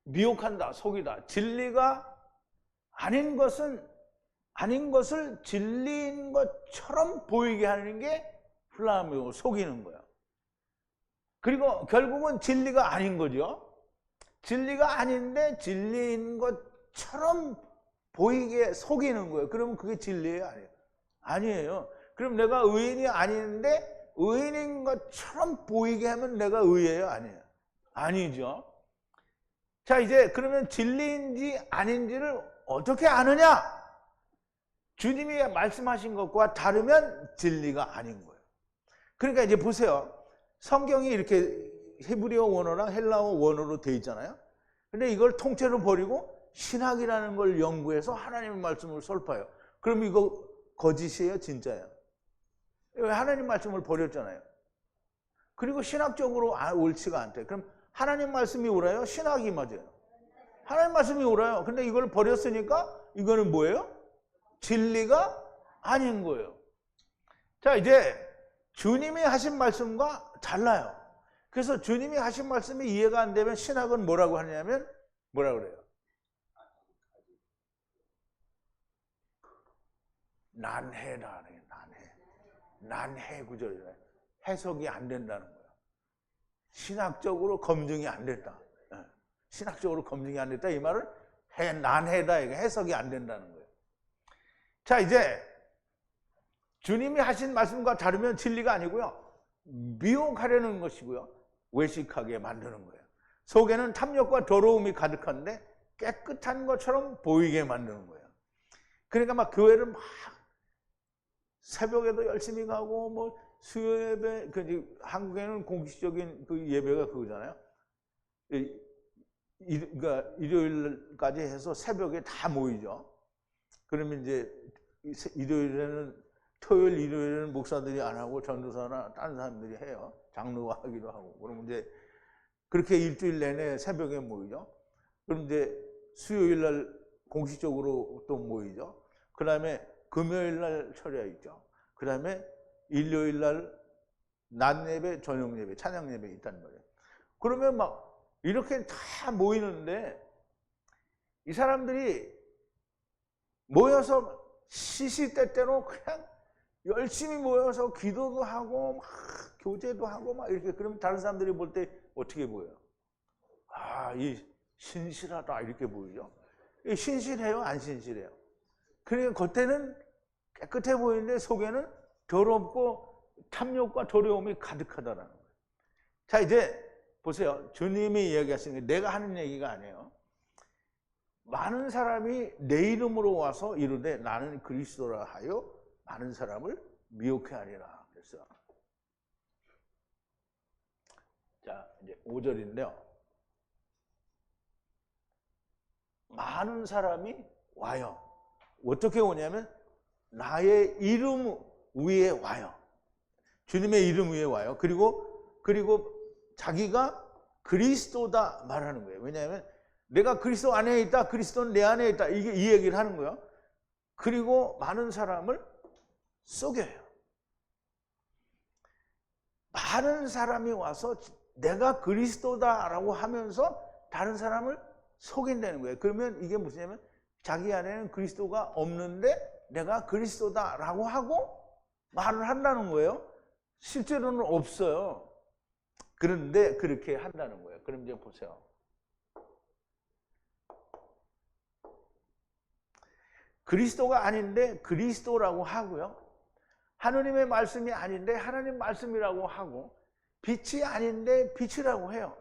미혹한다, 속이다. 진리가 아닌 것을 진리인 것처럼 보이게 하는 게 플라메오, 속이는 거예요. 그리고 결국은 진리가 아닌 거죠. 진리가 아닌데 진리인 것처럼 보이게 속이는 거예요. 그러면 그게 진리예요? 아니에요? 아니에요. 그럼 내가 의인이 아닌데 의인인 것처럼 보이게 하면 내가 의예요? 아니에요? 아니죠. 자, 이제 그러면 진리인지 아닌지를 어떻게 아느냐? 주님이 말씀하신 것과 다르면 진리가 아닌 거예요. 그러니까 이제 보세요. 성경이 이렇게 히브리어 원어랑 헬라어 원어로 되어 있잖아요. 근데 이걸 통째로 버리고 신학이라는 걸 연구해서 하나님의 말씀을 설파해요. 그럼 이거 거짓이에요? 진짜예요? 하나님 말씀을 버렸잖아요. 그리고 신학적으로 옳지가 않대. 그럼 하나님 말씀이 옳아요? 신학이 맞아요? 하나님 말씀이 옳아요. 근데 이걸 버렸으니까 이거는 뭐예요? 진리가 아닌 거예요. 자, 이제 주님이 하신 말씀과 달라요. 그래서 주님이 하신 말씀이 이해가 안 되면 신학은 뭐라고 하냐면 뭐라고 그래요? 난해다. 난해 구절이래. 해석이 안 된다는 거예요. 신학적으로 검증이 안 됐다. 신학적으로 검증이 안 됐다. 이 말은 난해다. 이게 해석이 안 된다는 거예요. 자, 이제 주님이 하신 말씀과 다르면 진리가 아니고요, 미혹하려는 것이고요, 외식하게 만드는 거예요. 속에는 탐욕과 더러움이 가득한데 깨끗한 것처럼 보이게 만드는 거예요. 그러니까 막 교회를 막 새벽에도 열심히 가고, 뭐 수요 예배, 한국에는 공식적인 그 예배가 그거잖아요. 그러니까 일요일까지 해서 새벽에 다 모이죠. 그러면 이제 일요일에는, 토요일, 일요일에는 목사들이 안 하고 전도사나 다른 사람들이 해요. 장로가 하기도 하고. 그럼 이제 그렇게 일주일 내내 새벽에 모이죠. 그럼 이제 수요일 날 공식적으로 또 모이죠. 그 다음에 금요일 날 철야 있죠. 그 다음에 일요일 날 낮 예배, 저녁 예배, 찬양 예배 있단 말이에요. 그러면 막 이렇게 다 모이는데 이 사람들이 모여서 시시때때로 그냥 열심히 모여서 기도도 하고 막 교제도 하고 막 이렇게, 그러면 다른 사람들이 볼 때 어떻게 보여요? 아, 이 신실하다 이렇게 보이죠. 신실해요, 안 신실해요? 그러니까 겉에는 깨끗해 보이는데 속에는 더럽고 탐욕과 더러움이 가득하다라는 거예요. 자, 이제 보세요. 주님이 이야기하시는 게 내가 하는 얘기가 아니에요. 많은 사람이 내 이름으로 와서 이르되 나는 그리스도라 하여 많은 사람을 미혹해 하리라 그랬어요. 자, 이제 5절인데요. 많은 사람이 와요. 어떻게 오냐면 나의 이름 위에 와요. 주님의 이름 위에 와요. 그리고 자기가 그리스도다 말하는 거예요. 왜냐하면 내가 그리스도 안에 있다, 그리스도는 내 안에 있다, 이게 이 얘기를 하는 거예요. 그리고 많은 사람을 속여요. 많은 사람이 와서 내가 그리스도다라고 하면서 다른 사람을 속인다는 거예요. 그러면 이게 무엇이냐면 자기 안에는 그리스도가 없는데 내가 그리스도다라고 하고 말을 한다는 거예요. 실제로는 없어요. 그런데 그렇게 한다는 거예요. 그럼 이제 보세요. 그리스도가 아닌데 그리스도라고 하고요. 하느님의 말씀이 아닌데 하나님 말씀이라고 하고, 빛이 아닌데 빛이라고 해요.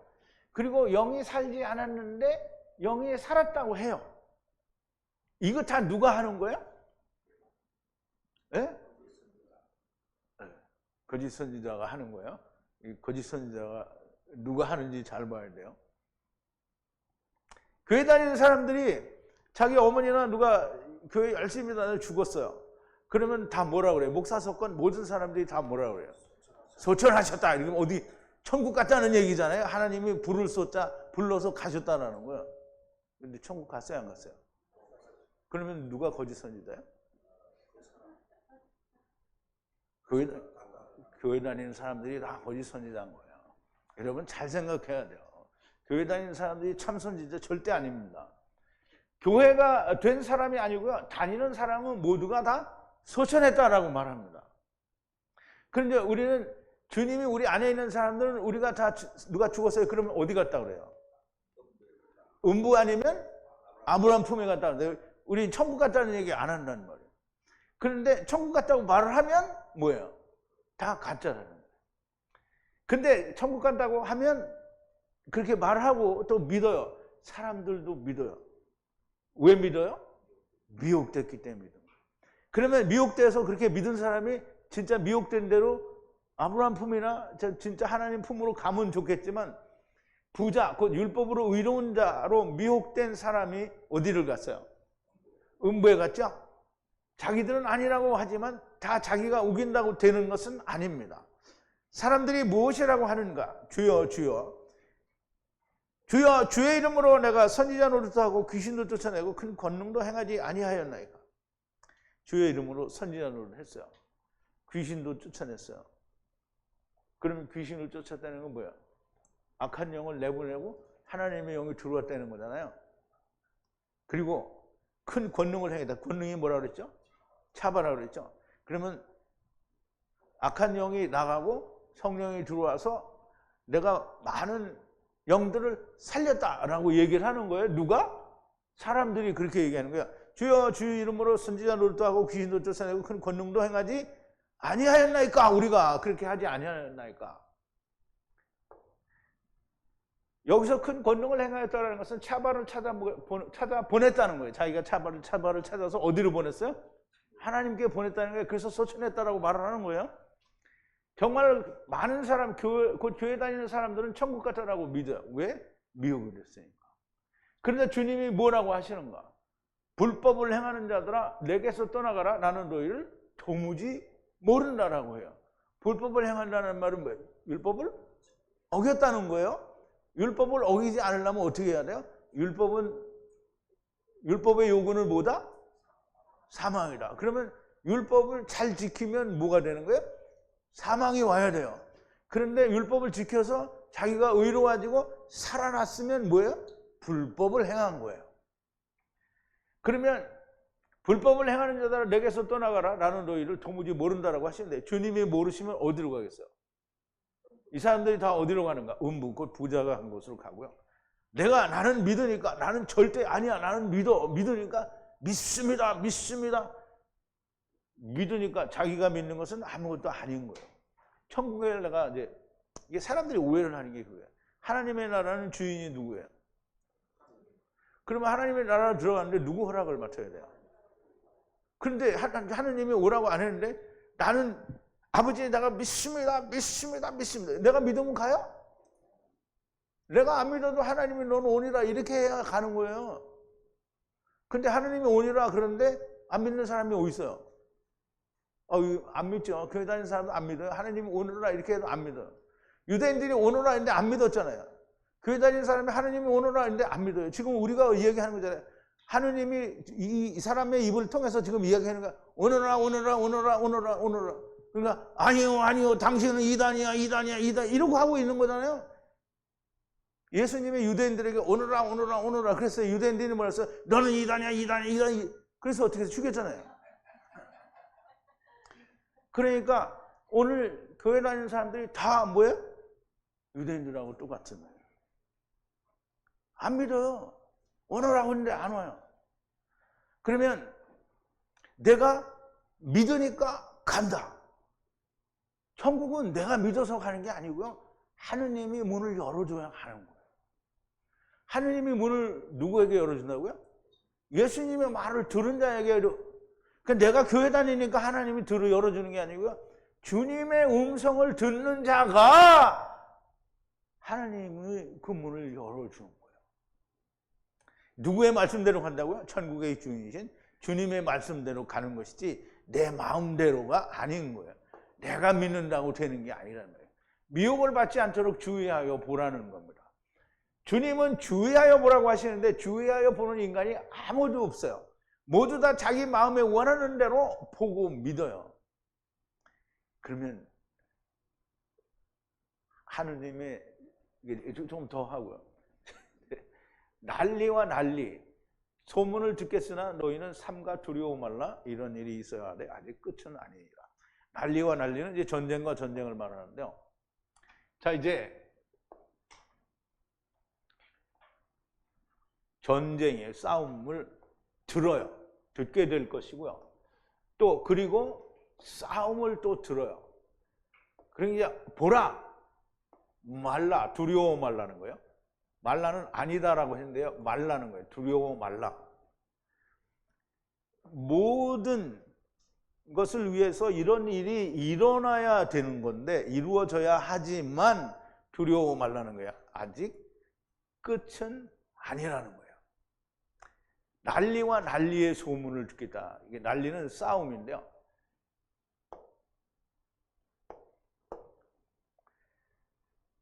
그리고 영이 살지 않았는데 영이 살았다고 해요. 이거 다 누가 하는 거예요? 예? 거짓 선지자가 하는 거예요. 이 거짓 선지자가 누가 하는지 잘 봐야 돼요. 교회 다니는 사람들이 자기 어머니나 누가 교회 열심히 다녀 죽었어요. 그러면 다 뭐라 그래요? 목사 석권 모든 사람들이 다 뭐라 그래요? 소천하셨다. 이러면 어디 천국 갔다는 얘기잖아요. 하나님이 불을 쏟자 불러서 가셨다라는 거예요. 근데 천국 갔어요, 안 갔어요? 그러면 누가 거짓 선지자예요? 교회 다니는 사람들이 다 거짓 선지자인 거예요. 여러분 잘 생각해야 돼요. 교회 다니는 사람들이 참 선지자 절대 아닙니다. 교회가 된 사람이 아니고요, 다니는 사람은 모두가 다 소천했다라고 말합니다. 그런데 우리는, 주님이 우리 안에 있는 사람들은 우리가 다 누가 죽었어요? 그러면 어디 갔다 그래요? 음부 아니면 아브라함 품에 갔다 그래요. 우리 천국 갔다는 얘기 안 한다는 말이에요. 그런데 천국 갔다고 말을 하면 뭐예요? 다 가짜라는 거예요. 근데 천국 간다고 하면 그렇게 말하고 또 믿어요. 사람들도 믿어요. 왜 믿어요? 미혹됐기 때문에 믿어요. 그러면 미혹돼서 그렇게 믿은 사람이 진짜 미혹된 대로 아브라함 품이나 진짜 하나님 품으로 가면 좋겠지만, 부자, 곧 율법으로 의로운 자로 미혹된 사람이 어디를 갔어요? 음부에 갔죠? 자기들은 아니라고 하지만 다 자기가 우긴다고 되는 것은 아닙니다. 사람들이 무엇이라고 하는가? 주여 주여 주여 주의 이름으로 내가 선지자 노릇도 하고 귀신도 쫓아내고 큰 권능도 행하지 아니하였나이까. 주의 이름으로 선지자 노릇을 했어요. 귀신도 쫓아냈어요. 그러면 귀신을 쫓았다는 건 뭐야? 악한 영을 내보내고 하나님의 영이 들어왔다는 거잖아요. 그리고 큰 권능을 행했다. 권능이 뭐라 그랬죠? 차바라 그랬죠. 그러면 악한 영이 나가고 성령이 들어와서 내가 많은 영들을 살렸다라고 얘기를 하는 거예요. 누가? 사람들이 그렇게 얘기하는 거예요. 주여 주의 이름으로 선지자 노릇도 하고 귀신도 쫓아내고 큰 권능도 행하지 아니하였나이까. 우리가 그렇게 하지 아니하였나이까. 여기서 큰 권능을 행하였다는 것은 차발을 찾아 보냈다는 거예요. 자기가 차발을 찾아서 어디로 보냈어요? 하나님께 보냈다는 거예요. 그래서 소천했다라고 말을 하는 거예요. 정말 많은 사람, 교회 다니는 사람들은 천국 같다라고 믿어요. 왜? 미혹을 했으니까. 그런데 주님이 뭐라고 하시는가? 불법을 행하는 자들아 내게서 떠나가라. 나는 너희를 도무지 모른다라고 해요. 불법을 행한다는 말은 뭐예요? 율법을 어겼다는 거예요. 율법을 어기지 않으려면 어떻게 해야 돼요? 율법의 요구는 뭐다? 사망이다. 그러면 율법을 잘 지키면 뭐가 되는 거예요? 사망이 와야 돼요. 그런데 율법을 지켜서 자기가 의로워지고 살아났으면 뭐예요? 불법을 행한 거예요. 그러면 불법을 행하는 자들아 내게서 떠나가라. 나는 너희를 도무지 모른다라고 하시는데 주님이 모르시면 어디로 가겠어요? 이 사람들이 다 어디로 가는가? 음부, 곧 부자가 한 곳으로 가고요. 나는 믿으니까, 나는 절대 아니야. 나는 믿으니까 믿습니다. 믿으니까 자기가 믿는 것은 아무것도 아닌 거예요. 천국에 내가 이게 사람들이 오해를 하는 게 그거예요. 하나님의 나라는 주인이 누구예요? 그러면 하나님의 나라로 들어갔는데 누구 허락을 맡아야 돼요? 그런데 하나님이 오라고 안 했는데 나는 아버지 내가 믿습니다. 내가 믿으면 가요? 내가 안 믿어도 하나님이 너는 오니라 이렇게 해야 가는 거예요. 근데 하나님이 오니라 그러는데 안 믿는 사람이 어디 있어요? 안 믿죠. 교회 다니는 사람도 안 믿어요. 하나님이 오너라 이렇게 해도 안 믿어요. 유대인들이 오너라 했는데 안 믿었잖아요. 교회 다니는 사람이 하나님이 오너라 했는데 안 믿어요. 지금 우리가 이야기하는 거잖아요. 하나님이 이 사람의 입을 통해서 지금 이야기하는 거야. 오너라. 그러니까 아니요 당신은 이단이야 이러고 하고 있는 거잖아요. 예수님이 유대인들에게 오너라 그래서 유대인들이 뭐라 했어요? 너는 이단이야. 그래서 어떻게 해서 죽였잖아요. 그러니까 오늘 교회 다니는 사람들이 다 뭐예요? 유대인들하고 똑같은 거예요. 안 믿어요. 오너라고 했는데 안 와요. 그러면 내가 믿으니까 간다. 천국은 내가 믿어서 가는 게 아니고요. 하느님이 문을 열어줘야 가는 거예요. 하느님이 문을 누구에게 열어준다고요? 예수님의 말을 들은 자에게. 그러니까 내가 교회 다니니까 하나님이 열어주는 게 아니고요. 주님의 음성을 듣는 자가 하나님의 그 문을 열어주는 거예요. 누구의 말씀대로 간다고요? 천국의 주인이신 주님의 말씀대로 가는 것이지 내 마음대로가 아닌 거예요. 내가 믿는다고 되는 게 아니라는 거예요. 미혹을 받지 않도록 주의하여 보라는 겁니다. 주님은 주의하여 보라고 하시는데 주의하여 보는 인간이 아무도 없어요. 모두 다 자기 마음에 원하는 대로 보고 믿어요. 그러면 하느님의 좀 더 하고요. 난리와 난리 소문을 듣겠으나 너희는 삼가 두려워 말라. 이런 일이 있어야 하되 아직 끝은 아니니라. 난리와 난리는 이제 전쟁과 전쟁을 말하는데요. 자, 이제 전쟁의 싸움을 듣게 될 것이고요. 또 그리고 싸움을 또 들어요. 그러니까 보라 말라. 두려워 말라는 거예요. 말라는 아니다라고 했는데요. 말라는 거예요. 두려워 말라. 모든 것을 위해서 이런 일이 일어나야 되는 건데 이루어져야 하지만 두려워 말라는 거예요. 아직 끝은 아니라는 거예요. 난리와 난리의 소문을 듣겠다. 이게 난리는 싸움인데요.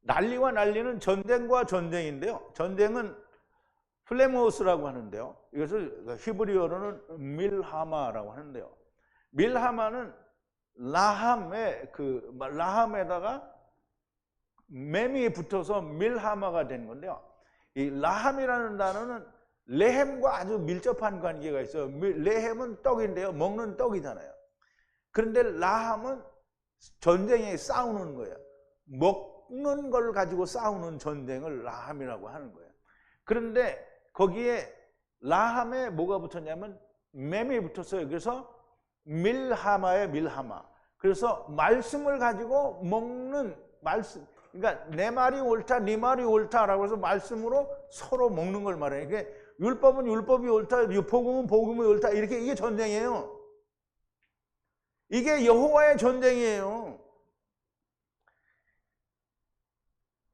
난리와 난리는 전쟁과 전쟁인데요. 전쟁은 플레모스라고 하는데요. 이것을 히브리어로는 밀하마라고 하는데요. 밀하마는 라함에다가 맴이 붙어서 밀하마가 된 건데요. 이 라함이라는 단어는 레헴과 아주 밀접한 관계가 있어요. 레헴은 떡인데요. 먹는 떡이잖아요. 그런데 라함은 전쟁에 싸우는 거예요. 먹는 걸 가지고 싸우는 전쟁을 라함이라고 하는 거예요. 그런데 거기에 라함에 뭐가 붙었냐면 맴이 붙었어요. 그래서 밀하마예요, 밀하마. 그래서 말씀을 가지고 먹는 말씀, 그러니까 내 말이 옳다, 네 말이 옳다라고 해서 말씀으로 서로 먹는 걸 말해요. 이게 율법은 율법이 옳다, 복음은 복음이 옳다, 이렇게 이게 전쟁이에요. 이게 여호와의 전쟁이에요.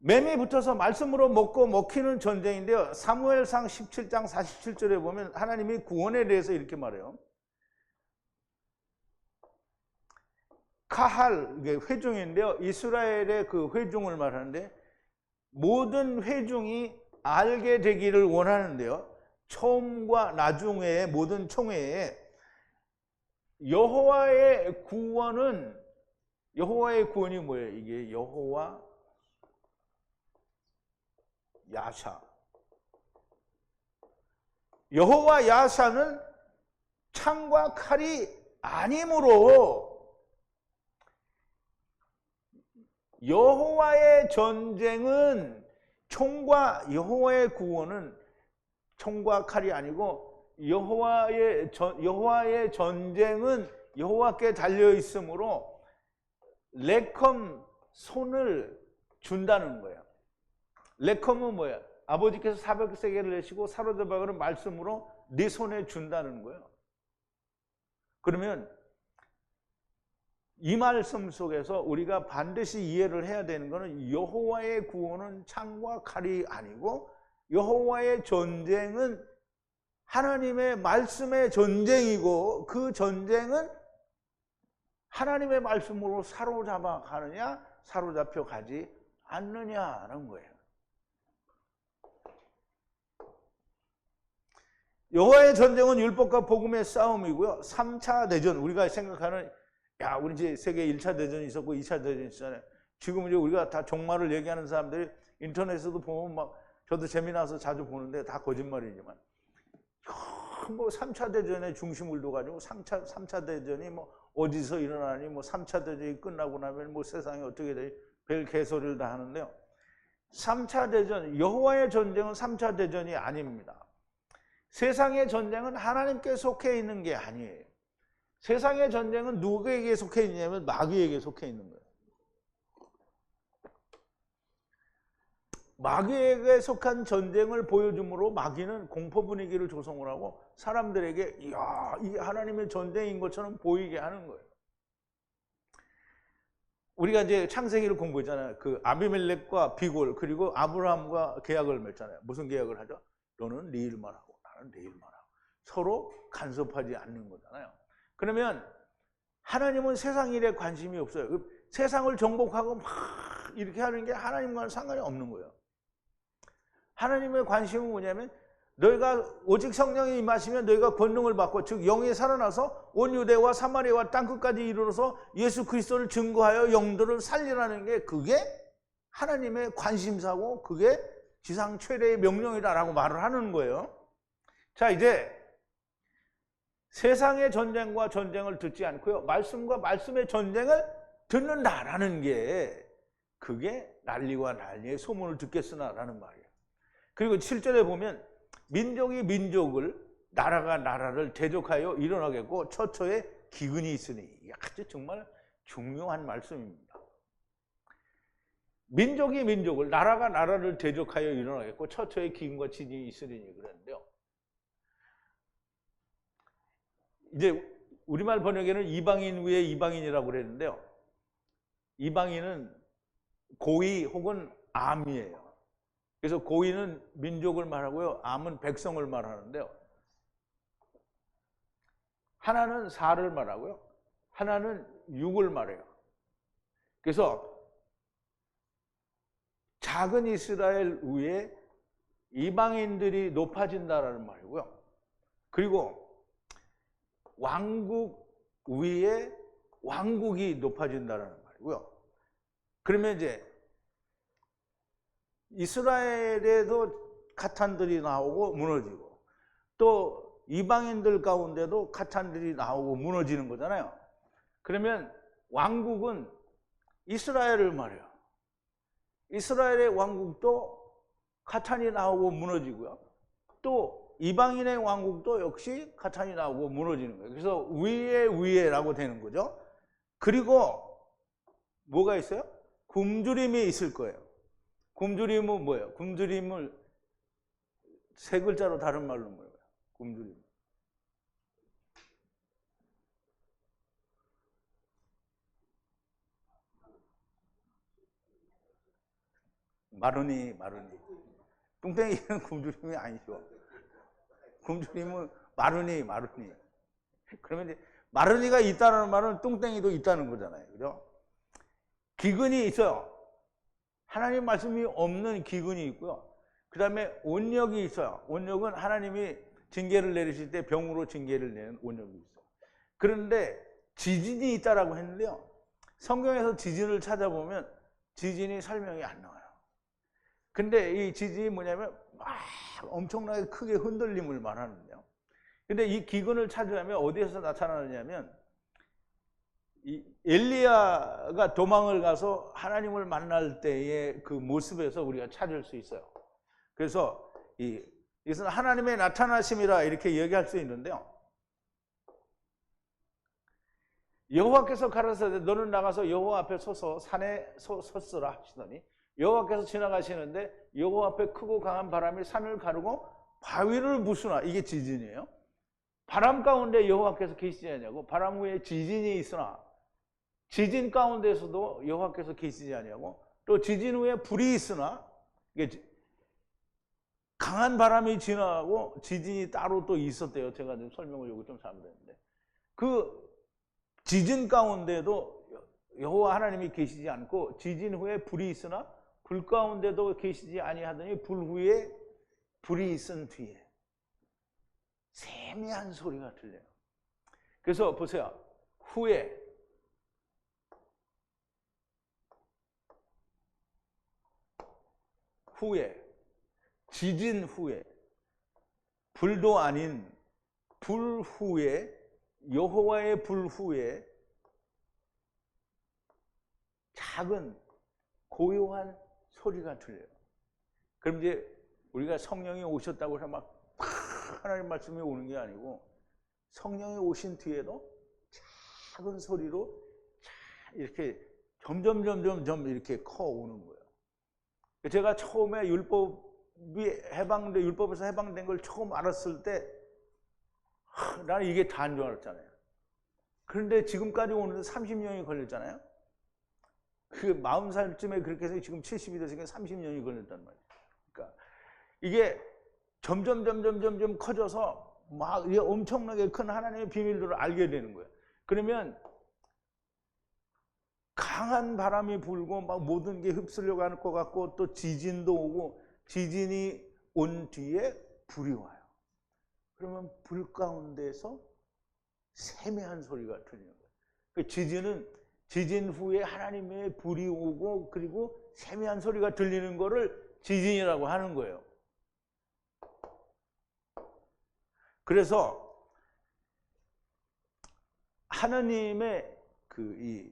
맴이 붙어서 말씀으로 먹고 먹히는 전쟁인데요. 사무엘상 17장 47절에 보면 하나님이 구원에 대해서 이렇게 말해요. 카할, 이게 회중인데요. 이스라엘의 그 회중을 말하는데 모든 회중이 알게 되기를 원하는데요. 처음과 나중에 모든 총회에 여호와의 구원이 뭐예요? 이게 여호와 야샤. 여호와 야샤는 창과 칼이 아니므로 여호와의 전쟁은 여호와의 구원은 총과 칼이 아니고 여호와의 전쟁은 여호와께 달려 있으므로 레컴 손을 준다는 거예요. 레컴은 뭐야? 아버지께서 400세겔을 내시고 사로잡아가는 말씀으로 네 손에 준다는 거예요. 그러면 이 말씀 속에서 우리가 반드시 이해를 해야 되는 것은 여호와의 구원은 창과 칼이 아니고 여호와의 전쟁은 하나님의 말씀의 전쟁이고 그 전쟁은 하나님의 말씀으로 사로잡아 가느냐 사로잡혀 가지 않느냐는 거예요. 여호와의 전쟁은 율법과 복음의 싸움이고요. 3차 대전, 우리가 생각하는 우리 이제 세계 1차 대전이 있었고 2차 대전이 있었잖아요. 지금 이제 우리가 다 종말을 얘기하는 사람들이 인터넷에도 보면 막 저도 재미나서 자주 보는데 다 거짓말이지만 뭐 3차 대전의 중심을 둬가지고 3차 대전이 뭐 어디서 일어나니 뭐 3차 대전이 끝나고 나면 뭐 세상이 어떻게 되지 별 개소리를 다 하는데요. 3차 대전, 여호와의 전쟁은 3차 대전이 아닙니다. 세상의 전쟁은 하나님께 속해 있는 게 아니에요. 세상의 전쟁은 누구에게 속해 있냐면 마귀에게 속해 있는 거예요. 마귀에게 속한 전쟁을 보여줌으로 마귀는 공포 분위기를 조성을 하고 사람들에게 이야, 이게 하나님의 전쟁인 것처럼 보이게 하는 거예요. 우리가 이제 창세기를 공부했잖아요. 그 아비멜렉과 비골 그리고 아브라함과 계약을 맺잖아요. 무슨 계약을 하죠? 너는 네 일만 하고 나는 내 일만 하고 서로 간섭하지 않는 거잖아요. 그러면 하나님은 세상 일에 관심이 없어요. 세상을 정복하고 막 이렇게 하는 게 하나님과는 상관이 없는 거예요. 하나님의 관심은 뭐냐면 너희가 오직 성령이 임하시면 너희가 권능을 받고 즉 영이 살아나서 온 유대와 사마리아와 땅끝까지 이르러서 예수 그리스도를 증거하여 영들을 살리라는 게 그게 하나님의 관심사고 그게 지상 최대의 명령이다라고 말을 하는 거예요. 자, 이제 세상의 전쟁과 전쟁을 듣지 않고요. 말씀과 말씀의 전쟁을 듣는다라는 게 그게 난리와 난리의 소문을 듣겠으나라는 말이에요. 그리고 7절에 보면 민족이 민족을 나라가 나라를 대적하여 일어나겠고 처처에 기근이 있으니 이게 아주 정말 중요한 말씀입니다. 민족이 민족을 나라가 나라를 대적하여 일어나겠고 처처에 기근과 진이 있으리니 그랬는데요. 이제 우리말 번역에는 이방인 위에 이방인이라고 그랬는데요. 이방인은 고이 혹은 암이에요. 그래서 고이는 민족을 말하고요. 암은 백성을 말하는데요. 하나는 사를 말하고요. 하나는 육을 말해요. 그래서 작은 이스라엘 위에 이방인들이 높아진다라는 말이고요. 그리고 왕국 위에 왕국이 높아진다는 말이고요. 그러면 이제 이스라엘에도 카탄들이 나오고 무너지고 또 이방인들 가운데도 카탄들이 나오고 무너지는 거잖아요. 그러면 왕국은 이스라엘을 말해요. 이스라엘의 왕국도 카탄이 나오고 무너지고요. 또 이방인의 왕국도 역시 가탄이 나오고 무너지는 거예요. 그래서 위에라고 되는 거죠. 그리고 뭐가 있어요? 굶주림이 있을 거예요. 굶주림은 뭐예요? 굶주림을 세 글자로 다른 말로 뭐예요? 굶주림. 마르니. 뚱땡이는 굶주림이 아니죠. 굶주림은 마르니. 그러면 이제 마르니가 있다는 말은 뚱땡이도 있다는 거잖아요. 그죠? 기근이 있어요. 하나님 말씀이 없는 기근이 있고요. 그 다음에 온역이 있어요. 온역은 하나님이 징계를 내리실 때 병으로 징계를 내는 온역이 있어요. 그런데 지진이 있다라고 했는데요. 성경에서 지진을 찾아보면 지진이 설명이 안 나와요. 근데 이 지진이 뭐냐면 막 엄청나게 크게 흔들림을 말하는데요. 근데 이 기근을 찾으려면 어디에서 나타나느냐면 이 엘리야가 도망을 가서 하나님을 만날 때의 그 모습에서 우리가 찾을 수 있어요. 그래서 이것은 하나님의 나타나심이라 이렇게 얘기할 수 있는데요. 여호와께서 가라사대 너는 나가서 여호와 앞에 서서 산에 섰으라 하시더니 여호와께서 지나가시는데 여호와 앞에 크고 강한 바람이 산을 가르고 바위를 부수나. 이게 지진이에요. 바람 가운데 여호와께서 계시지 않냐고. 바람 후에 지진이 있으나 지진 가운데서도 여호와께서 계시지 않냐고. 또 지진 후에 불이 있으나 이게 강한 바람이 지나가고 지진이 따로 또 있었대요. 제가 좀 설명을 요구 좀 잘못했는데 그 지진 가운데도 여호와 하나님이 계시지 않고 지진 후에 불이 있으나 불 가운데도 계시지 아니하더니 불 후에 불이 있은 뒤에 세미한 소리가 들려요. 그래서 보세요. 후에 지진 후에 불도 아닌 불 후에 여호와의 불 후에 작은 고요한 소리가 들려요. 그럼 이제 우리가 성령이 오셨다고 해서 막 하나님 말씀이 오는 게 아니고 성령이 오신 뒤에도 작은 소리로 이렇게 점점 이렇게 커 오는 거예요. 제가 처음에 율법에서 해방된 걸 처음 알았을 때 나는 이게 다인 줄 알았잖아요. 그런데 지금까지 오는데 30년이 걸렸잖아요. 그 40살쯤에 그렇게 해서 지금 70이 됐으니까 30년이 걸렸단 말이에요. 그러니까 이게 점점 커져서 막 엄청나게 큰 하나님의 비밀들을 알게 되는 거예요. 그러면 강한 바람이 불고 막 모든 게 휩쓸려 갈 것 같고 또 지진도 오고 지진이 온 뒤에 불이 와요. 그러면 불 가운데서 세미한 소리가 들리는 거예요. 지진 후에 하나님의 불이 오고 그리고 세미한 소리가 들리는 거를 지진이라고 하는 거예요. 그래서 하나님의 이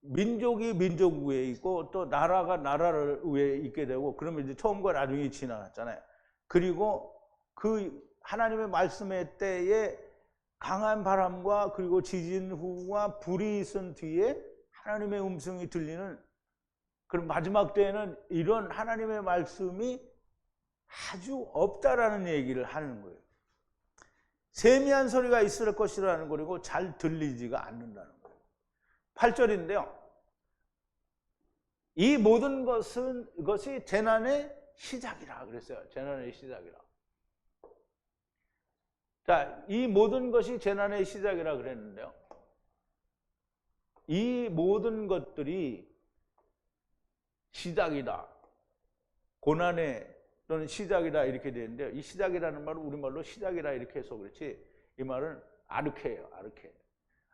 민족이 민족 위에 있고 또 나라가 나라를 위에 있게 되고 그러면 이제 처음과 나중에 지나갔잖아요. 그리고 그 하나님의 말씀의 때에 강한 바람과 그리고 지진 후와 불이 있은 뒤에 하나님의 음성이 들리는 그런 마지막 때에는 이런 하나님의 말씀이 아주 없다라는 얘기를 하는 거예요. 세미한 소리가 있을 것이라는 거고 잘 들리지가 않는다는 거예요. 8절인데요. 이 모든 것이 재난의 시작이라 그랬어요. 재난의 시작이라. 자, 이 모든 것이 재난의 시작이라 그랬는데요. 이 모든 것들이 시작이다. 고난의 또는 시작이다 이렇게 되는데요. 이 시작이라는 말은 우리말로 시작이라 이렇게 해서 그렇지 이 말은 아르케예요.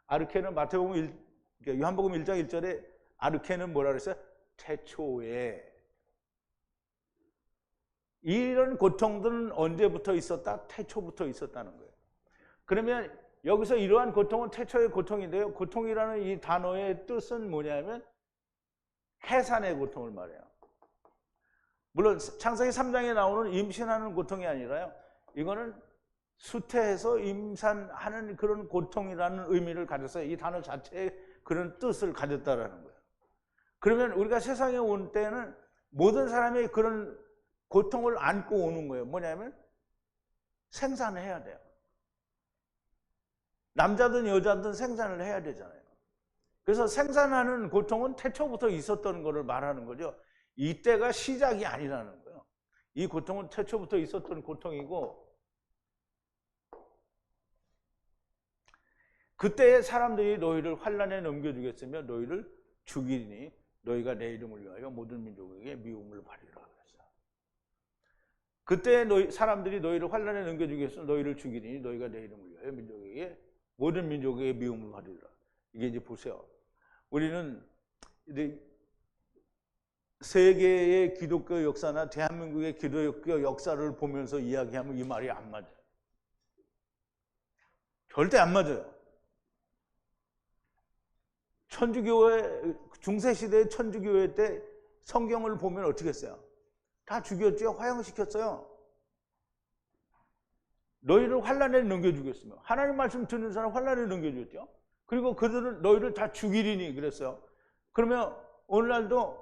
아르케는 마태복음 요한복음 1장 1절에 아르케는 뭐라 그랬어요? 태초에. 이런 고통들은 언제부터 있었다? 태초부터 있었다는 거예요. 그러면 여기서 이러한 고통은 태초의 고통인데요. 고통이라는 이 단어의 뜻은 뭐냐면 해산의 고통을 말해요. 물론 창세기 3장에 나오는 임신하는 고통이 아니라요. 이거는 수태해서 임산하는 그런 고통이라는 의미를 가졌어요. 이 단어 자체에 그런 뜻을 가졌다라는 거예요. 그러면 우리가 세상에 온 때는 모든 사람이 그런 고통을 안고 오는 거예요. 뭐냐면 생산을 해야 돼요. 남자든 여자든 생산을 해야 되잖아요. 그래서 생산하는 고통은 태초부터 있었던 것을 말하는 거죠. 이때가 시작이 아니라는 거예요. 이 고통은 태초부터 있었던 고통이고, 그때의 사람들이 너희를 환난에 넘겨주겠으며 너희를 죽이니 너희가 내 이름을 위하여 모든 민족에게 미움을 받으리라 그랬어요. 그때 사람들이 너희를 환난에 넘겨주겠으며 너희를 죽이니 너희가 내 이름을 위하여 모든 민족에게 미움을 받으리라. 이게 이제 보세요. 우리는 이제 세계의 기독교 역사나 대한민국의 기독교 역사를 보면서 이야기하면 이 말이 안 맞아요. 절대 안 맞아요. 천주교회, 중세시대의 천주교회 때 성경을 보면 어떻게 했어요? 다 죽였죠. 화형시켰어요. 너희를 환난에 넘겨주겠으며, 하나님 말씀 듣는 사람 환난에 넘겨주겠죠. 그리고 그들은 너희를 다 죽이리니 그랬어요. 그러면 오늘날도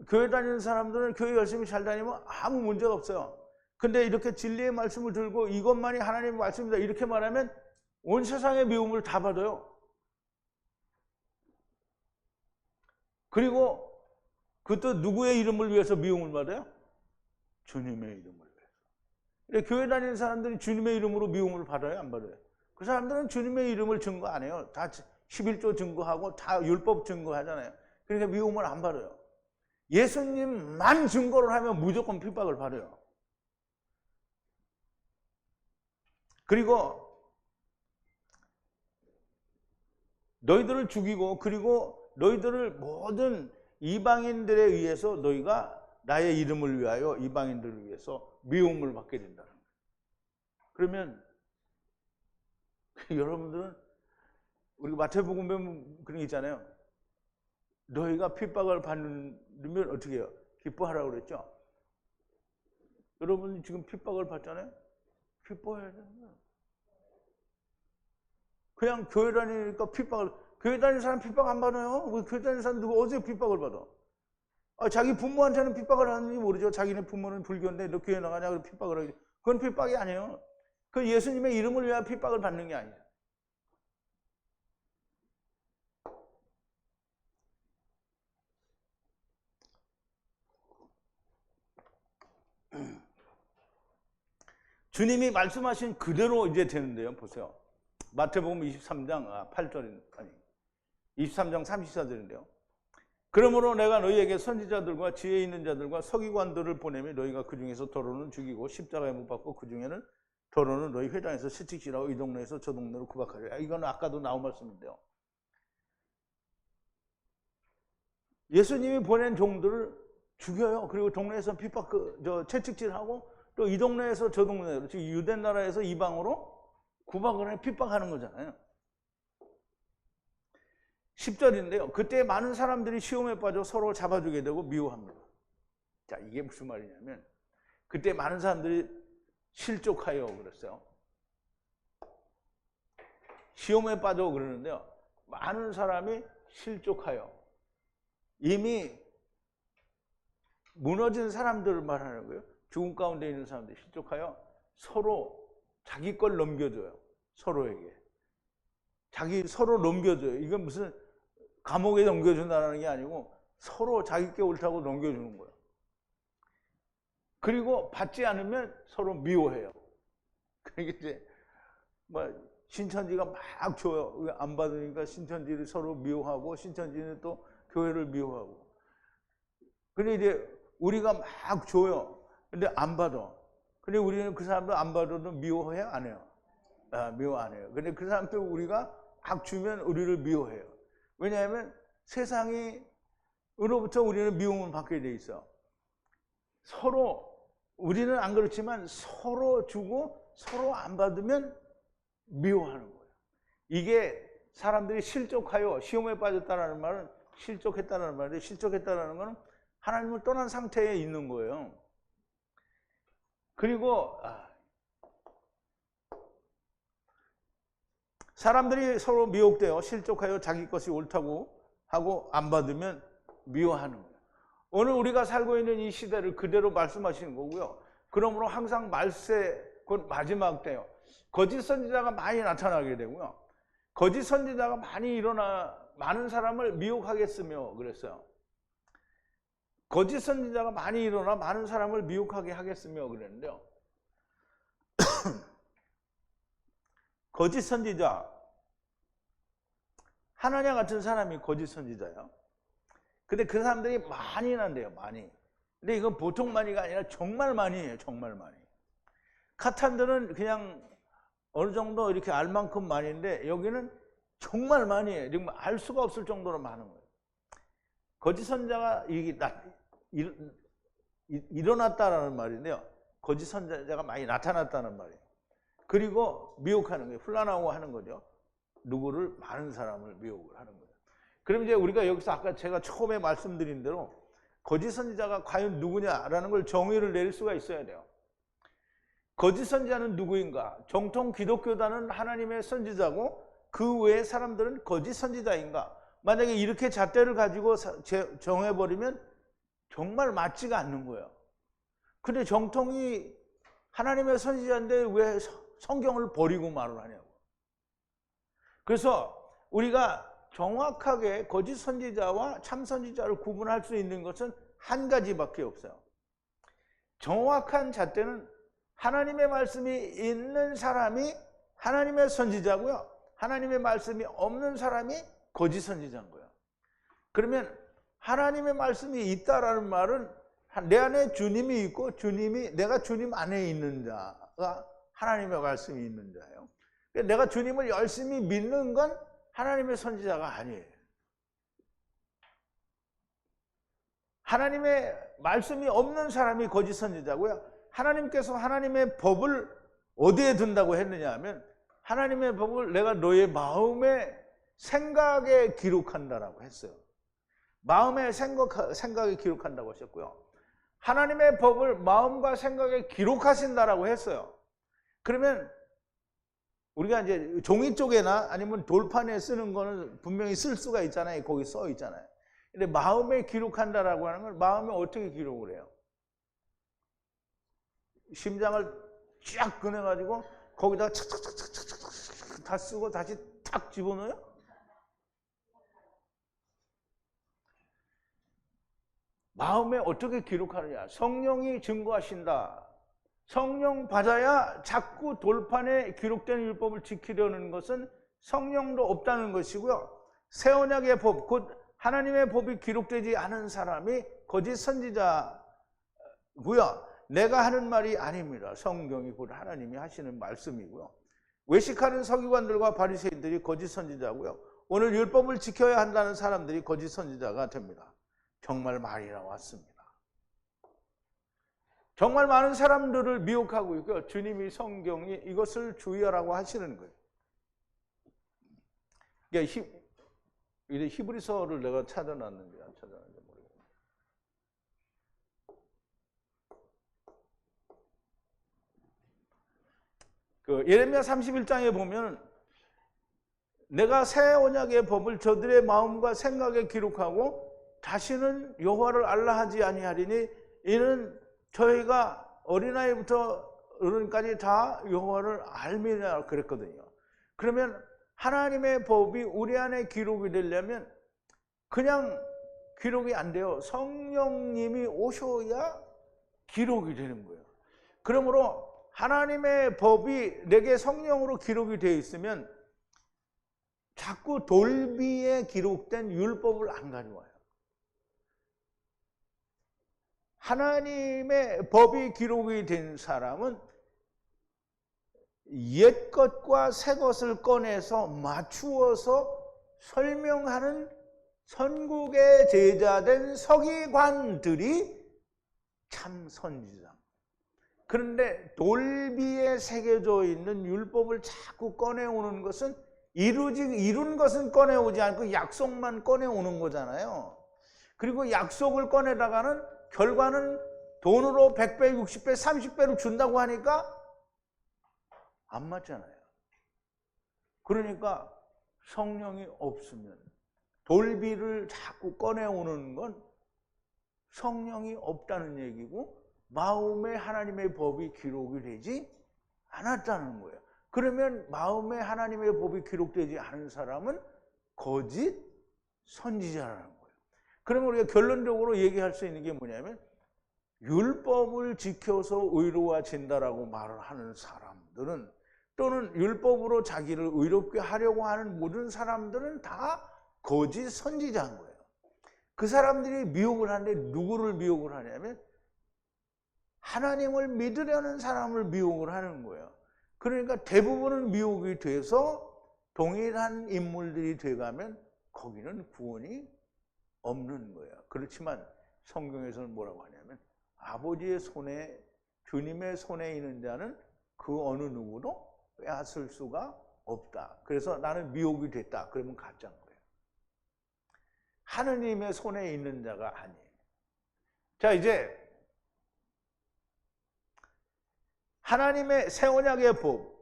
교회 다니는 사람들은 교회 열심히 잘 다니면 아무 문제가 없어요. 근데 이렇게 진리의 말씀을 들고 이것만이 하나님의 말씀이다 이렇게 말하면 온 세상의 미움을 다 받아요. 그리고 그것도 누구의 이름을 위해서 미움을 받아요? 주님의 이름을 위해서. 교회 다니는 사람들이 주님의 이름으로 미움을 받아요? 안 받아요? 그 사람들은 주님의 이름을 증거 안 해요. 다 11조 증거하고 다 율법 증거하잖아요. 그러니까 미움을 안 받아요. 예수님만 증거를 하면 무조건 핍박을 받아요. 그리고 너희들을 죽이고, 그리고 너희들을 모든 이방인들에 의해서 너희가 나의 이름을 위하여 이방인들을 위해서 미움을 받게 된다는 거예요. 그러면 여러분들은 우리 마태복음 보면 그런 게 있잖아요. 너희가 핍박을 받으면 어떻게 해요? 기뻐하라고 그랬죠? 여러분이 지금 핍박을 받잖아요? 기뻐해야 되는 거예요. 그냥 교회 다니니까 교회 다니는 사람 핍박 안 받아요. 교회 다니는 사람 누구 어디에 핍박을 받아? 자기 부모한테는 핍박을 하는지 모르죠. 자기네 부모는 불교인데 너 교회 나가냐 그러고 핍박을 하지. 그건 핍박이 아니에요. 그 예수님의 이름을 위하여 핍박을 받는 게 아니에요. 주님이 말씀하신 그대로 이제 되는데요. 보세요. 마태복음 23장 8절 아니 23장 34절인데요. 그러므로 내가 너희에게 선지자들과 지혜 있는 자들과 서기관들을 보내며 너희가 그 중에서 더러는 죽이고 십자가에 못 박고 그 중에는 더러는 너희 회당에서 채찍질하고 이 동네에서 저 동네로 구박하리라. 이건 아까도 나온 말씀인데요. 예수님이 보낸 종들을 죽여요. 그리고 동네에서 채찍질하고 또 이 동네에서 저 동네로, 즉 유대 나라에서 이방으로 구박을 해 핍박하는 거잖아요. 10절인데요. 그때 많은 사람들이 시험에 빠져 서로 잡아주게 되고 미워합니다. 자, 이게 무슨 말이냐면 그때 많은 사람들이 실족하여 그랬어요. 시험에 빠져 그러는데요. 많은 사람이 실족하여 이미 무너진 사람들을 말하는 거예요. 죽음 가운데 있는 사람들이 실족하여 서로 자기 걸 넘겨줘요. 서로에게. 서로 넘겨줘요. 이건 무슨 감옥에 넘겨준다는 게 아니고 서로 자기 게 옳다고 넘겨주는 거예요. 그리고 받지 않으면 서로 미워해요. 그러니까 이제 신천지가 막 줘요. 안 받으니까 신천지를 서로 미워하고 신천지는 또 교회를 미워하고. 근데 이제 우리가 막 줘요. 근데 안 받아. 근데 우리는 그 사람도 안 받아도 미워해요? 안 해요? 미워 안 해요. 근데 그 사람도 우리가 막 주면 우리를 미워해요. 왜냐하면 세상으로부터 우리는 미움을 받게 돼 있어. 우리는 안 그렇지만 서로 주고 서로 안 받으면 미워하는 거예요. 이게 사람들이 실족하여 시험에 빠졌다는 말은 실족했다는 말인데, 실족했다는 것은 하나님을 떠난 상태에 있는 거예요. 그리고 사람들이 서로 미혹되어 실족하여 자기 것이 옳다고 하고 안 받으면 미워하는 거예요. 오늘 우리가 살고 있는 이 시대를 그대로 말씀하시는 거고요. 그러므로 항상 말세 곧 마지막 때요. 거짓 선지자가 많이 나타나게 되고요. 거짓 선지자가 많이 일어나 많은 사람을 미혹하겠으며 그랬어요. 거짓 선지자가 많이 일어나 많은 사람을 미혹하게 하겠으며 그랬는데요. 거짓 선지자, 하나냐 같은 사람이 거짓 선지자예요. 근데 그 사람들이 많이 난대요, 많이. 근데 이건 보통 많이가 아니라 정말 많이에요, 정말 많이. 카탄들은 그냥 어느 정도 이렇게 알 만큼 많이인데 여기는 정말 많이에요. 정말 알 수가 없을 정도로 많은 거예요. 거짓 선지자가 일어났다라는 말인데요. 거짓 선지자가 많이 나타났다는 말이에요. 그리고 미혹하는 거예요. 혼란하고 하는 거죠. 누구를? 많은 사람을 미혹을 하는 거예요. 그럼 이제 우리가 여기서 아까 제가 처음에 말씀드린 대로 거짓 선지자가 과연 누구냐라는 걸 정의를 내릴 수가 있어야 돼요. 거짓 선지자는 누구인가? 정통 기독교단은 하나님의 선지자고 그 외의 사람들은 거짓 선지자인가? 만약에 이렇게 잣대를 가지고 정해버리면 정말 맞지가 않는 거예요. 근데 정통이 하나님의 선지자인데 왜 성경을 버리고 말을 하냐고. 그래서 우리가 정확하게 거짓 선지자와 참 선지자를 구분할 수 있는 것은 한 가지밖에 없어요. 정확한 잣대는 하나님의 말씀이 있는 사람이 하나님의 선지자고요. 하나님의 말씀이 없는 사람이 거짓 선지자인 거예요. 그러면 하나님의 말씀이 있다라는 말은 내 안에 주님이 있고 내가 주님 안에 있는 자가 하나님의 말씀이 있는 자예요. 내가 주님을 열심히 믿는 건 하나님의 선지자가 아니에요. 하나님의 말씀이 없는 사람이 거짓 선지자고요. 하나님께서 하나님의 법을 어디에 둔다고 했느냐 하면 하나님의 법을 내가 너의 마음의 생각에 기록한다라고 했어요. 마음의 생각에 기록한다고 하셨고요. 하나님의 법을 마음과 생각에 기록하신다라고 했어요. 그러면 우리가 이제 종이 쪽에나 아니면 돌판에 쓰는 거는 분명히 쓸 수가 있잖아요. 거기 써 있잖아요. 근데 마음에 기록한다라고 하는 건 마음에 어떻게 기록을 해요? 심장을 쫙 꺼내가지고 거기다가 착착착착착 다 쓰고 다시 탁 집어넣어요? 마음에 어떻게 기록하느냐? 성령이 증거하신다. 성령 받아야 자꾸 돌판에 기록된 율법을 지키려는 것은 성령도 없다는 것이고요. 새 언약의 법, 곧 하나님의 법이 기록되지 않은 사람이 거짓 선지자고요. 내가 하는 말이 아닙니다. 성경이 곧 하나님이 하시는 말씀이고요. 외식하는 서기관들과 바리새인들이 거짓 선지자고요. 오늘 율법을 지켜야 한다는 사람들이 거짓 선지자가 됩니다. 정말 많이 나왔습니다. 정말 많은 사람들을 미혹하고 있고요. 주님이 성경이 이것을 주의하라고 하시는 거예요. 히브리서를 내가 찾아놨는지 안 찾아놨는지 모르겠어요. 예레미야 31장에 보면 내가 새 언약의 법을 저들의 마음과 생각에 기록하고 다시는 여호와를 알라 하지 아니하리니 이는 저희가 어린아이부터 어른까지 다 여호와를 알미라 그랬거든요. 그러면 하나님의 법이 우리 안에 기록이 되려면 그냥 기록이 안 돼요. 성령님이 오셔야 기록이 되는 거예요. 그러므로 하나님의 법이 내게 성령으로 기록이 되어 있으면 자꾸 돌비에 기록된 율법을 안 가져와요. 하나님의 법이 기록이 된 사람은 옛 것과 새 것을 꺼내서 맞추어서 설명하는 선국의 제자된 서기관들이 참 선지자. 그런데 돌비에 새겨져 있는 율법을 자꾸 꺼내오는 것은 이룬 것은 꺼내오지 않고 약속만 꺼내오는 거잖아요. 그리고 약속을 꺼내다가는 결과는 돈으로 100배, 60배, 30배로 준다고 하니까 안 맞잖아요. 그러니까 성령이 없으면 돌비를 자꾸 꺼내오는 건 성령이 없다는 얘기고 마음에 하나님의 법이 기록이 되지 않았다는 거예요. 그러면 마음에 하나님의 법이 기록되지 않은 사람은 거짓 선지자라는 거예요. 그러면 우리가 결론적으로 얘기할 수 있는 게 뭐냐면 율법을 지켜서 의로워진다라고 말을 하는 사람들은 또는 율법으로 자기를 의롭게 하려고 하는 모든 사람들은 다 거짓 선지자인 거예요. 그 사람들이 미혹을 하는데 누구를 미혹을 하냐면 하나님을 믿으려는 사람을 미혹을 하는 거예요. 그러니까 대부분은 미혹이 돼서 동일한 인물들이 돼가면 거기는 구원이 없는 거예요. 그렇지만 성경에서는 뭐라고 하냐면 아버지의 손에, 주님의 손에 있는 자는 그 어느 누구도 빼앗을 수가 없다. 그래서 나는 미혹이 됐다. 그러면 가짜인 거예요. 하느님의 손에 있는 자가 아니에요. 자, 이제 하나님의 새 언약의 법,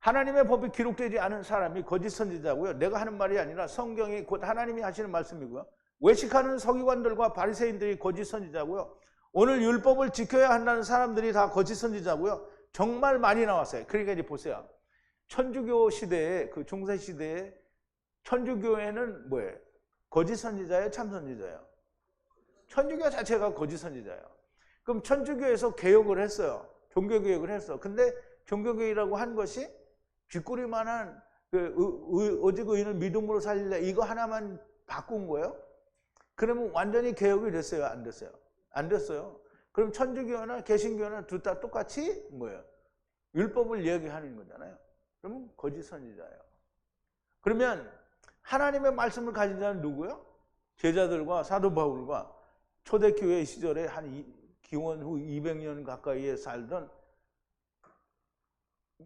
하나님의 법이 기록되지 않은 사람이 거짓 선지자고요. 내가 하는 말이 아니라 성경이 곧 하나님이 하시는 말씀이고요. 외식하는 서기관들과 바리새인들이 거짓 선지자고요. 오늘 율법을 지켜야 한다는 사람들이 다 거짓 선지자고요. 정말 많이 나왔어요. 그러니까 이제 보세요. 천주교 시대에, 그 중세 시대에 천주교회는 뭐예요? 거짓 선지자예요? 참 선지자예요? 천주교 자체가 거짓 선지자예요. 그럼 천주교에서 개혁을 했어요. 종교개혁을 했어. 근데 종교개혁이라고 한 것이 쥐꼬리만한 오직 의인을 믿음으로 살리라 이거 하나만 바꾼 거예요? 그러면 완전히 개혁이 됐어요? 안 됐어요? 안 됐어요. 그럼 천주교나 개신교나 둘 다 똑같이 뭐예요? 율법을 얘기하는 거잖아요. 그러면 거짓 선지자예요. 그러면 하나님의 말씀을 가진 자는 누구예요? 제자들과 사도 바울과 초대교회 시절에 한 기원 후 200년 가까이에 살던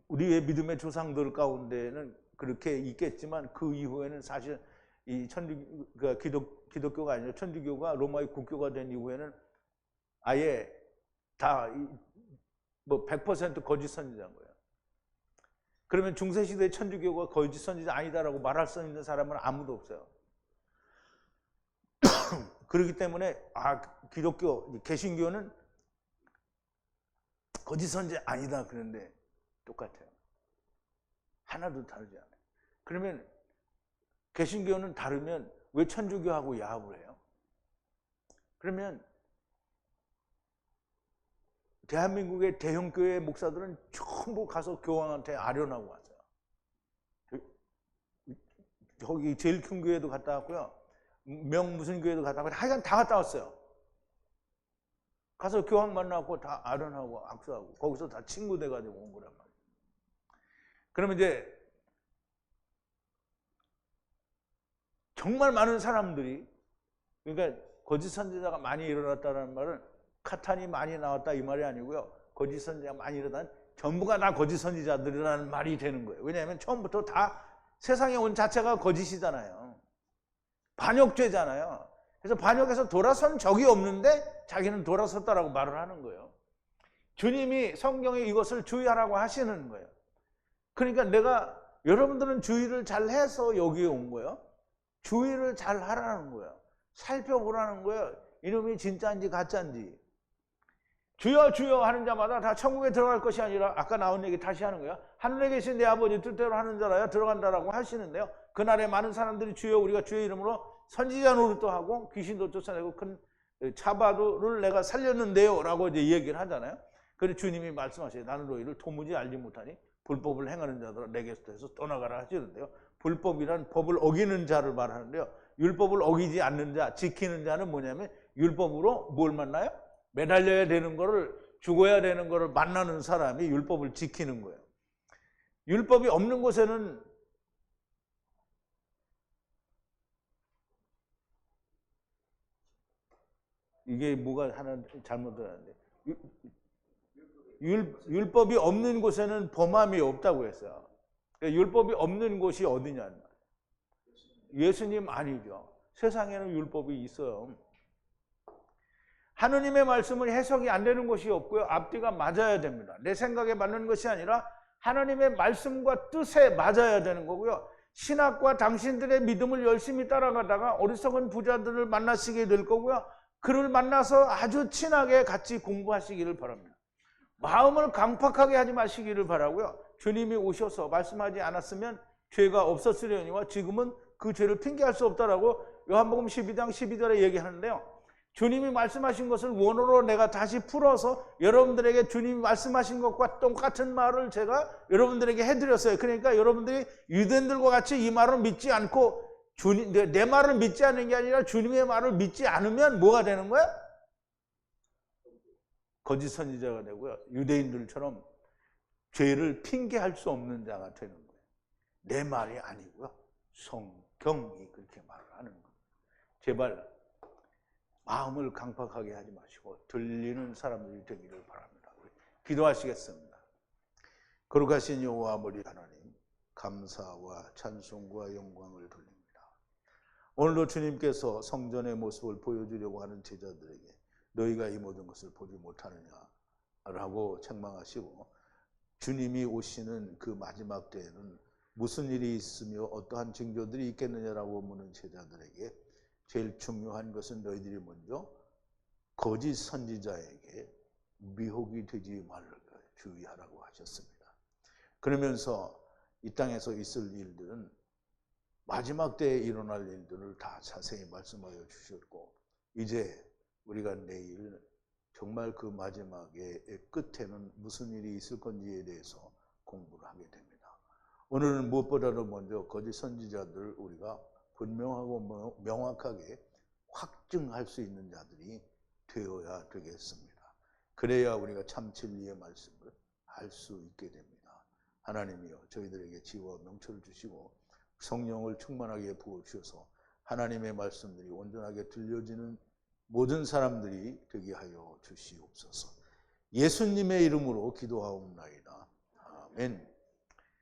우리의 믿음의 조상들 가운데는 그렇게 있겠지만 그 이후에는 사실 이 기독교가 아니라 천주교가 로마의 국교가 된 이후에는 아예 다 뭐 100% 거짓 선지자인 거예요. 그러면 중세시대 천주교가 거짓 선지자 아니다라고 말할 수 있는 사람은 아무도 없어요. 그렇기 때문에 기독교, 개신교는 거짓 선지자 아니다 그런데 똑같아요. 하나도 다르지 않아요. 그러면 개신교는 다르면 왜 천주교하고 야합을 해요? 그러면 대한민국의 대형교회 목사들은 전부 가서 교황한테 아련하고 왔어요. 저기 제일 큰 교회도 갔다 왔고요. 무슨 교회도 갔다 왔고 하여간 다 갔다 왔어요. 가서 교황 만나고 다 아련하고 악수하고 거기서 다 친구 돼가지고 온 거란 말이에요. 그러면 이제 정말 많은 사람들이 그러니까 거짓 선지자가 많이 일어났다는 말은 카탄이 많이 나왔다 이 말이 아니고요. 거짓 선지자가 많이 일어난 전부가 다 거짓 선지자들이라는 말이 되는 거예요. 왜냐하면 처음부터 다 세상에 온 자체가 거짓이잖아요. 반역죄잖아요. 그래서 반역에서 돌아선 적이 없는데 자기는 돌아섰다라고 말을 하는 거예요. 주님이 성경에 이것을 주의하라고 하시는 거예요. 그러니까 여러분들은 주의를 잘 해서 여기에 온 거예요. 주의를 잘 하라는 거예요. 살펴보라는 거예요. 이놈이 진짜인지 가짜인지. 주여 주여 하는 자마다 다 천국에 들어갈 것이 아니라 아까 나온 얘기 다시 하는 거예요. 하늘에 계신 내 아버지 뜻대로 하는 자라야 들어간다라고 하시는데요. 그날에 많은 사람들이 주여 우리가 주의 이름으로 선지자 노릇도 하고 귀신도 쫓아내고 큰 차바도를 내가 살렸는데요 라고 이제 얘기를 하잖아요. 그래서 주님이 말씀하셔요. 나는 너희를 도무지 알지 못하니 불법을 행하는 자들아 내게서 떠나가라 하시는데요. 불법이란 법을 어기는 자를 말하는데요. 율법을 어기지 않는 자, 지키는 자는 뭐냐면 율법으로 뭘 만나요? 매달려야 되는 거를, 죽어야 되는 거를 만나는 사람이 율법을 지키는 거예요. 율법이 없는 곳에는 이게 뭐가 하나 잘못되는데 율법이 없는 곳에는 범함이 없다고 했어요. 그러니까 율법이 없는 곳이 어디냐? 예수님 아니죠. 세상에는 율법이 있어요. 하느님의 말씀은 해석이 안 되는 것이 없고요. 앞뒤가 맞아야 됩니다. 내 생각에 맞는 것이 아니라 하나님의 말씀과 뜻에 맞아야 되는 거고요. 신학과 당신들의 믿음을 열심히 따라가다가 어리석은 부자들을 만나시게 될 거고요. 그를 만나서 아주 친하게 같이 공부하시기를 바랍니다. 마음을 강팍하게 하지 마시기를 바라고요. 주님이 오셔서 말씀하지 않았으면 죄가 없었으려니와 지금은 그 죄를 핑계할 수 없다라고 요한복음 12장 12절에 얘기하는데요. 주님이 말씀하신 것을 원어로 내가 다시 풀어서 여러분들에게 주님이 말씀하신 것과 똑같은 말을 제가 여러분들에게 해드렸어요. 그러니까 여러분들이 유대인들과 같이 이 말을 믿지 않고 내 말을 믿지 않는 게 아니라 주님의 말을 믿지 않으면 뭐가 되는 거야? 거짓 선지자가 되고요. 유대인들처럼 죄를 핑계할 수 없는 자가 되는 거예요. 내 말이 아니고요. 성경이 그렇게 말을 하는 거예요. 제발 마음을 강팍하게 하지 마시고 들리는 사람들이 되기를 바랍니다. 기도하시겠습니다. 거룩하신 여호와 머리 하나님, 감사와 찬송과 영광을 돌립니다. 오늘도 주님께서 성전의 모습을 보여주려고 하는 제자들에게 너희가 이 모든 것을 보지 못하느냐라고 책망하시고 주님이 오시는 그 마지막 때에는 무슨 일이 있으며 어떠한 징조들이 있겠느냐라고 묻는 제자들에게 제일 중요한 것은 너희들이 먼저 거짓 선지자에게 미혹이 되지 말라 주의하라고 하셨습니다. 그러면서 이 땅에서 있을 일들은 마지막 때에 일어날 일들을 다 자세히 말씀하여 주셨고 이제 우리가 내일 정말 그 마지막의 끝에는 무슨 일이 있을 건지에 대해서 공부를 하게 됩니다. 오늘은 무엇보다도 먼저 거짓 선지자들을 우리가 분명하고 명확하게 확증할 수 있는 자들이 되어야 되겠습니다. 그래야 우리가 참 진리의 말씀을 알 수 있게 됩니다. 하나님이여 저희들에게 지혜와 명철을 주시고 성령을 충만하게 부어주셔서 하나님의 말씀들이 온전하게 들려지는 모든 사람들이 되게 하여 주시옵소서. 예수님의 이름으로 기도하옵나이다. 아멘.